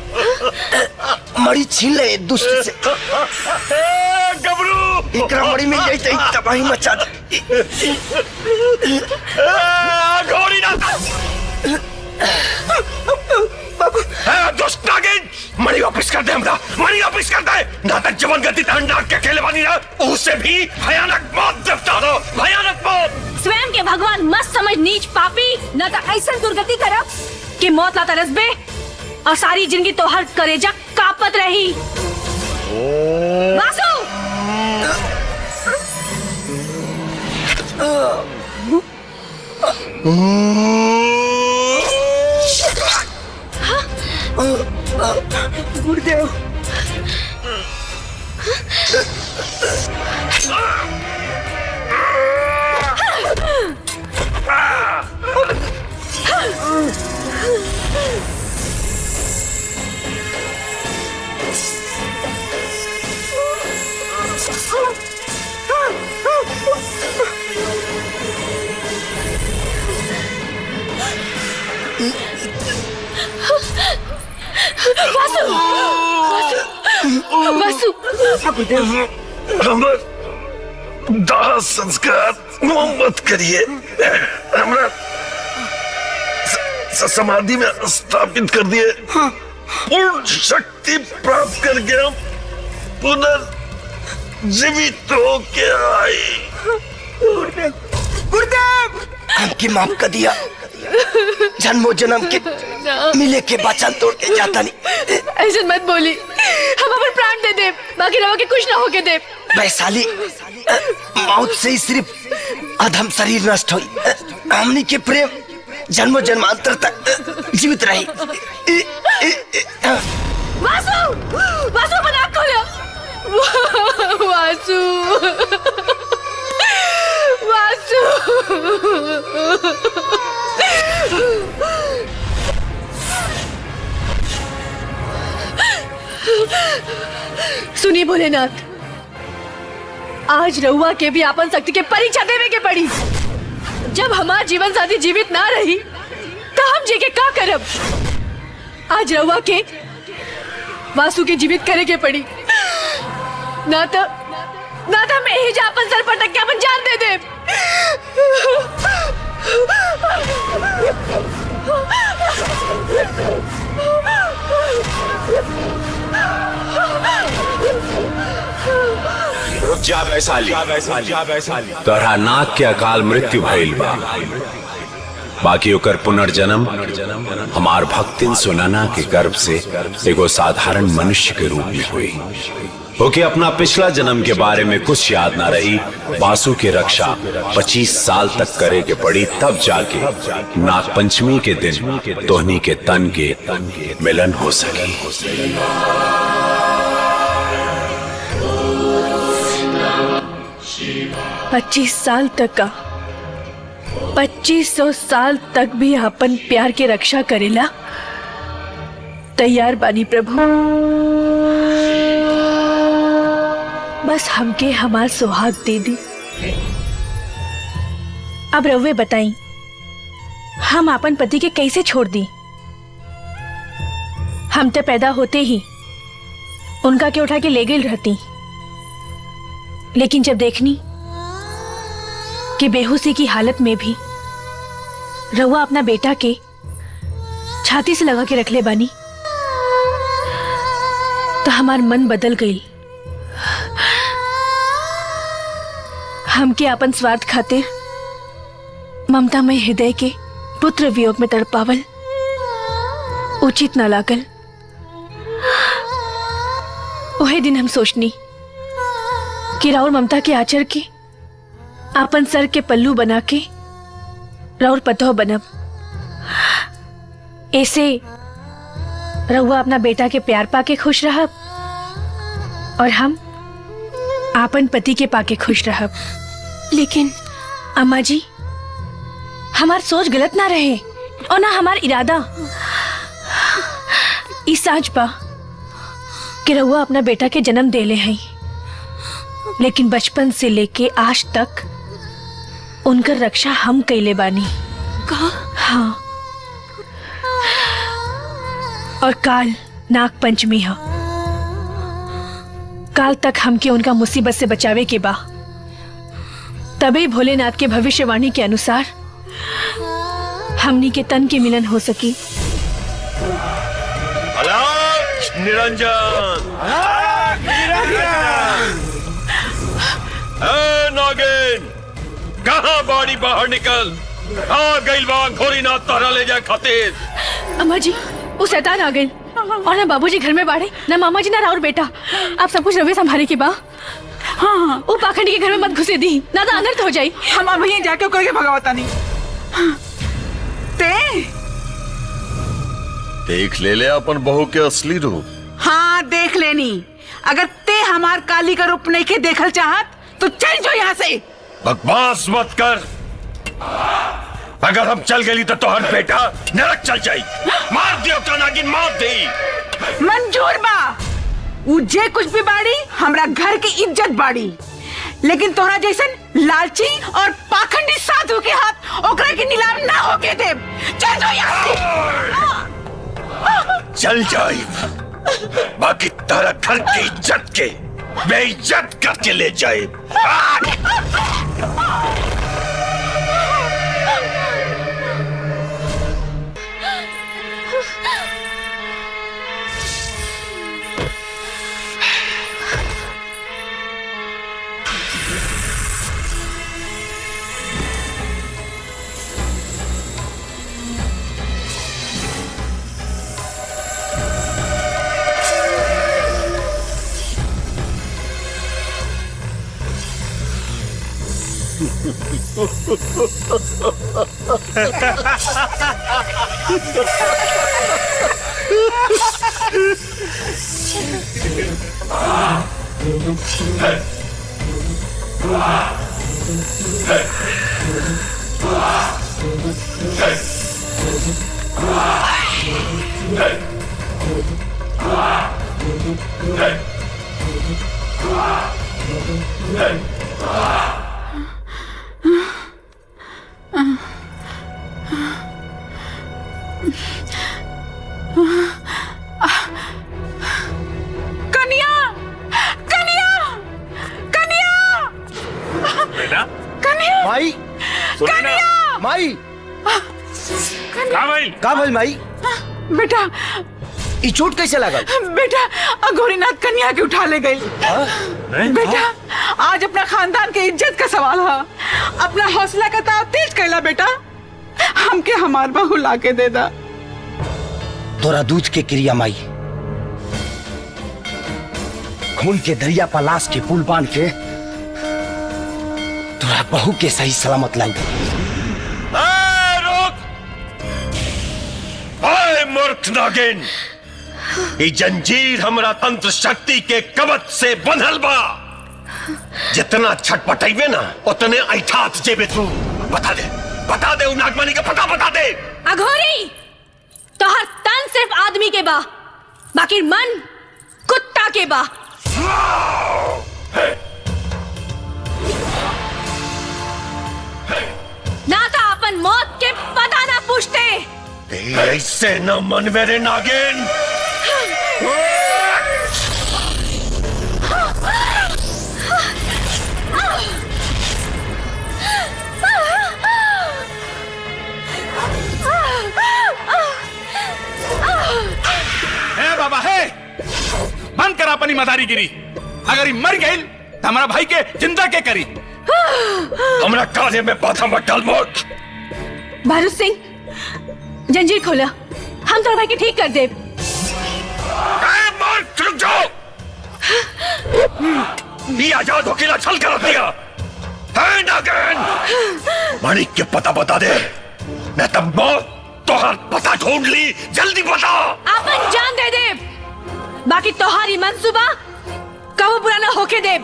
मणि छीन ले दुष्ट से। गबरू, एकरा मणि मिल जाए तो तबाही मचा दे। घोड़ी ना दुष्ट नागिन, मणि वापस कर दे हमरा, मणि वापस कर दे। ना तक जवन गति नाग के खेले वाली ना, उससे भी भयानक मौत देवता दो, भयानक मौत। स्वयं के भगवान मत समझ नीच पापी। न तो ऐसा दुर्गति करब कि मौत लाता रसबे और सारी जिंदगी तो हर करेजा कापत रही। वासु! गुरुदेव, वासु! हमर दाह संस्कार मत करिए। हमरा समाधि में स्थापित कर दिए। पूर्ण शक्ति प्राप्त करके हम पुनर्जीवित होके आए। गुरुदेव, हमकी माफ कर दिया। जन्मों जन्म के मिले के वचन तोड़ के जाता नहीं। ऐसे मत बोली। हम अपन प्राण दे दे, बाकी रवा के कुछ ना होके दे। वैशाली, मौत से ही सिर्फ अधम शरीर नष्ट हुई। हमनी के प्रेम जन्मों जन्मांतर तक जीवित रही। वासु! वासु, अपन आँख खोलो। वासु वासु। सुनिए भोलेनाथ, आज रउआ के भी आपन शक्ति के परीक्षा देवे के पड़ी। जब हमार जीवन साथी जीवित ना रही तो हम जी के का करब। आज रउआ के वासु के जीवित करे के पड़ी, ना तो हम यही जा अपन सर पटक के अपन जान दे दे। रुक जा वैशाली, तोहरा नाक के अकाल मृत्यु भइल बा, बाकी ओकर पुनर्जन्म हमार भक्तिन सुनना के गर्भ से एगो साधारण मनुष्य के रूप में हुई। ओके अपना पिछला जन्म के बारे में कुछ याद ना रही। वासु की रक्षा 25 साल तक करे के पड़ी, तब जाके नाग पंचमी के दिन तोहनी के तन के मिलन हो सके। 25 साल तक का 2500 साल तक भी अपन प्यार के रक्षा करेला तैयार बानी प्रभु। बस हमके हमार सुहाग दे दी। अब रउवे बताई, हम अपन पति के कैसे छोड़ दी। हम तो पैदा होते ही उनका के उठा के ले गई रहती, लेकिन जब देखनी कि बेहोशी की हालत में भी रउआ अपना बेटा के छाती से लगा के रख ले बानी, तो हमार मन बदल गई। हमके अपन स्वार्थ खातिर ममता में हृदय के पुत्र वियोग में तड़पावल उचित न लागल। वही दिन हम सोचनी कि राउर ममता के आचर के अपन सर के पल्लू बना के राउर पतोह बनब। ऐसे रउआ अपना बेटा के प्यार पाके खुश रहब और हम आपन पति के पाके खुश रहब। लेकिन अम्मा जी, हमार सोच गलत ना रहे और ना हमार इरादा। इस साज पा कि रउआ अपना बेटा के जन्म देले हैं, लेकिन बचपन से लेके आज तक उनकर रक्षा हम कैले बानी। कहा? हाँ, और काल नाग पंचमी है। काल तक हमके उनका मुसीबत से बचावे के बा, तभी भोलेनाथ के भविष्यवाणी के अनुसार हमनी के तन के मिलन हो सकी। निरंजन, नागिन, कहाँ बाड़ी बाहर निकल। आ गइल बा घोरीनाथ तोहरा ले जाए खातिर। अम्मा जी, वो शैतान आ गई और ना बाबूजी घर में बाड़े, ना मामा जी, ना राउर बेटा। आप सब कुछ रवे संभाले के बा। हाँ, वो पाखंडी के घर में मत घुसे दी, ना तो अनर्थ हो जाई। हम अब यहीं जाके करके भगवता नहीं। देख ले ले अपन बहू के असली रूप। हाँ, देख लेनी। अगर ते हमार काली का रूप नहीं के देखल चाहत तो चल जो यहाँ से। बकवास मत कर। अगर हम चल गई तो तोहर बेटा नरक चल जाई। मार दियो तो नागिन, मार दे। मंजूर बा, वो जे कुछ भी बाड़ी हमरा घर की इज्जत बाड़ी, लेकिन तोहरा जैसन लालची और पाखंडी साधु के हाथ ओकरा के नीलाम ना होके दे। चल जो यहाँ से। चल जाई, बाकी तारा घर की इज्जत के बेइज्जत करके ले जाए। कन्या कन्या कन्या बेटा कन्या माई कन्या माई का भइल माई? बेटा ई चोट कैसे लागल? बेटा अघोरीनाथ कन्या के उठा ले गई। बेटा आज अपना खानदान के इज्जत का सवाल है। अपना हौसला का ताव तेज कैला बेटा। हमके हमार बहू ला के दे दा। तोरा दूध के क्रिया माई, खून के दरिया पर लाश के पुल बांध के तोरा बहू के सही सलामत लाई। मूर्ख नागिन, ई जंजीर हमरा तंत्र शक्ति के कवच से बंधल बा। जितना छटपटाइबे ना उतने ऐठात जेबे तू। बता दे उ नागमणि का पता बता दे। अघोरी, तोहर तन सिर्फ आदमी के बा, बाकी मन कुत्ता के बा। ना तो अपन मौत के पता ना पूछते। ऐसे न मन मेरे नागिन। हे बाबा हे, बंद कर अपनी मदारीगिरी। अगर ये मर गई तो हमारा भाई के जिंदा के करी। हमरा काले में बाधा मत डाल मूर्ख। बारूद सिंह, जंजीर खोला, हम तोरा भाई के ठीक कर दे। रुक जाओ। ये आजाद होके छल कर दिया है नागिन। माणिक के पता बता दे, मैं तब मौत तोहर पता ढूंढ ली। जल्दी बता। अपन जान दे दे, बाकी तोहारी मंसूबा कबो पूरा ना होके दे।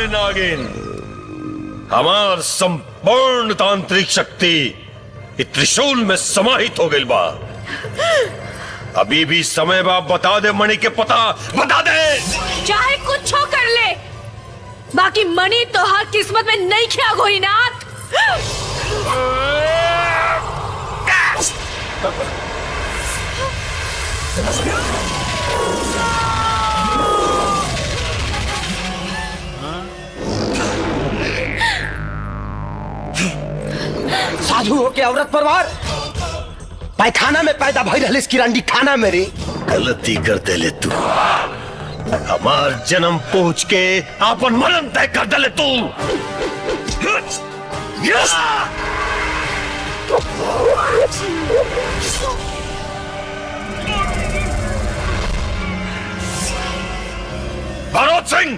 नागिन, हमार संपूर्ण तांत्रिक शक्ति इस त्रिशूल में समाहित हो गई बा। अभी भी समय बा, बता दे मणि के पता बता दे। चाहे कुछ हो कर ले, बाकी मणि तो हर किस्मत में नहीं खिया अघोरीनाथ। साधु हो के औरत परवार पैखाना में पैदा भई रहले किरांडी खाना में रे। गलती कर दे ले तू। हमार जन्म पूछ के आपन मरण तय कर दे ले तू। बारोद सिंह,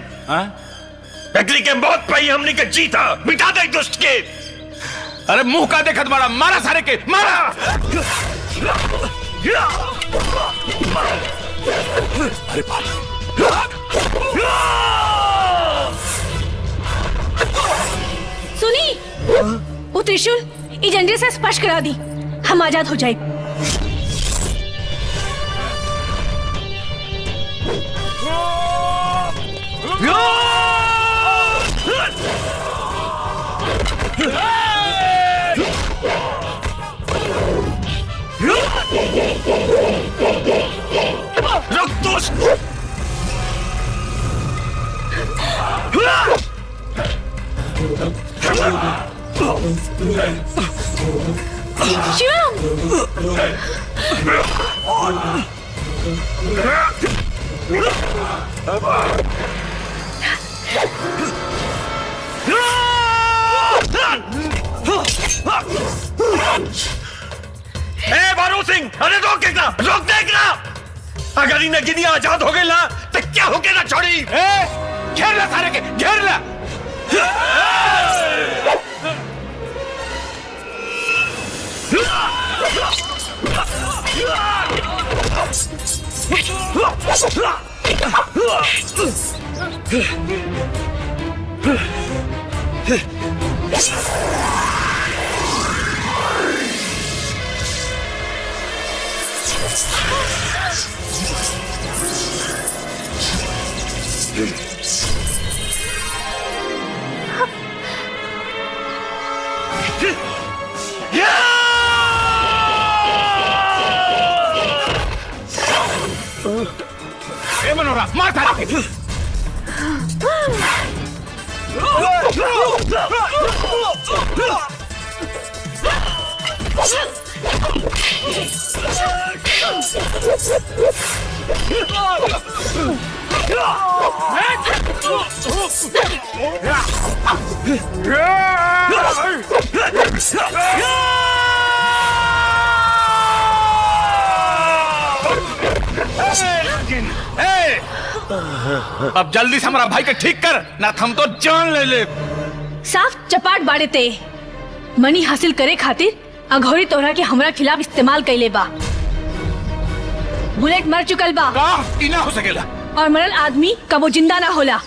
अगली के मौत पे ही हमने के जीता। मिटा दे दुष्ट के। अरे मुंह का देखत बड़ा, मारा सारे के मारा। अरे सुनी, वो त्रिशूल इस जंजीर से स्पर्श करा दी, हम आजाद हो जाए। रुक दुष्ट। शिवम! ए बारू सिंह, अरे रोक देखना, रोक देखना। अगर इन्हें गिनिया आजाद हो गई ना तो क्या हो गया ना छोड़ी। घेर ला सारे के, घेर ला। मनोहरा मार था। अब जल्दी से हमारा भाई के ठीक कर, ना हम तो जान ले ले। साफ चपाट बाड़े ते मनी हासिल करे खातिर अघोरी तोहरा के हमरा खिलाफ इस्तेमाल कैले बा। बुलेट मर चुकल बा। ई ना हो सकेला। और मरल आदमी कबो जिंदा ना होला।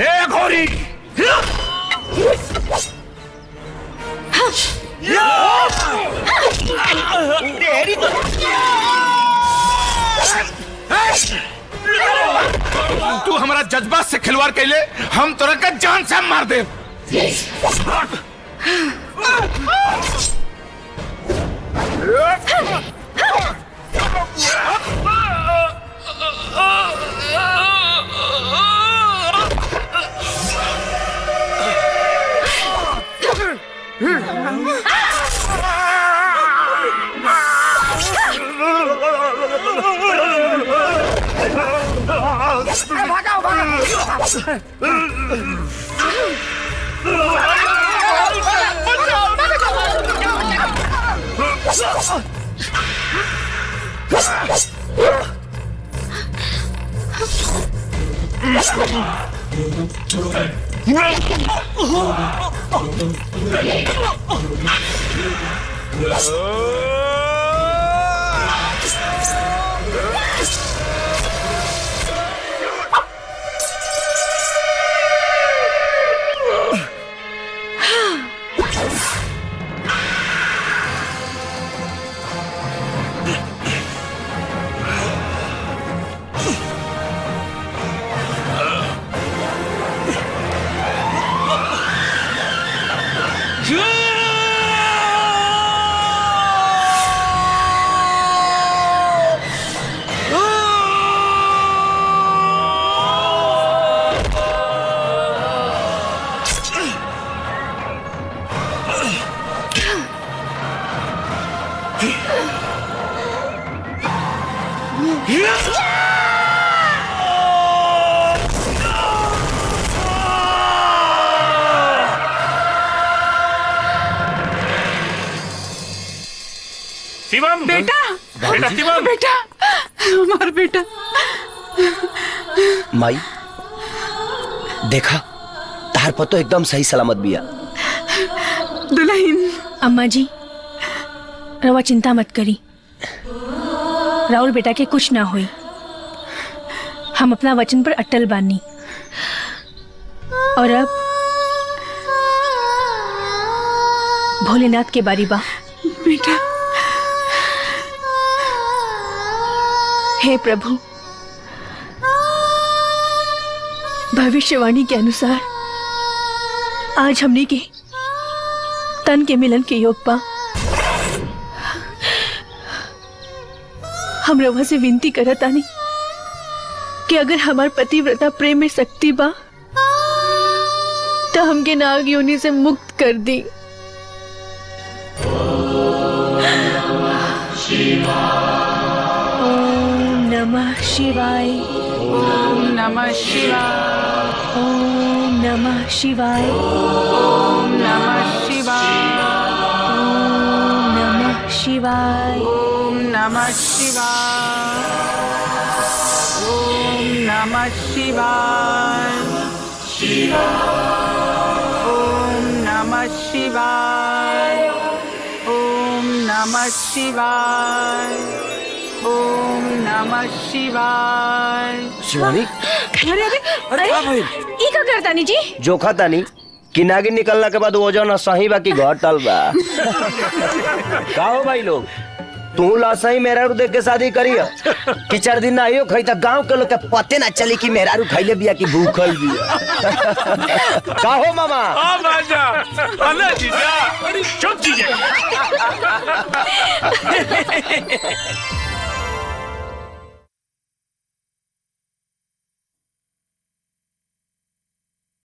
ए घोरी, तू हमारा जज्बात से खिलवाड़ कैले, हम तोरा का जान से मार दे। भागो शिवम, बेटा, बेटा शिवम, बेटा, हमारा बेटा। माई देखा, तार पर तो एकदम सही सलामत बिया। दुल्हन। अम्मा जी, रवा चिंता मत करी, राहुल बेटा के कुछ ना हुई। हम अपना वचन पर अटल बानी। और अब भोलेनाथ के बारी बा। बेटा, हे प्रभु, भविष्यवाणी के अनुसार आज हमने के तन के मिलन के योग पा। हम रवा से विनती करत आनी कि अगर हमार पतिव्रता प्रेम में शक्ति बा तो हमके नाग योनि से मुक्त कर दी। ओम नमः शिवाय। ओम नमः शिवाय। ओम नमः शिवाय। ओम नमः शिवाय। ओम नमः शिवाय। ओम नमः शिवाय। ओम नमः शिवाय। ओम नमः शिवाय। ओम नमः शिवाय। ओम नमः शिवाय। शिवानी अरे अरे अरे ई का करता नी जी? जोखा तानी कि नागिन निकलना के बाद वजन सही बा कि घटल बा। का हो भाई लोग, तू लासही मेहरारू देख के शादी करियो कि 4 दिन ना आइयो खई त गांव के लोग के पते ना चली कि मेहरारू खइले बिया कि भूखल बिया। का हो मामा? हां बाजा अरे जीजा अरे चुप जीजा।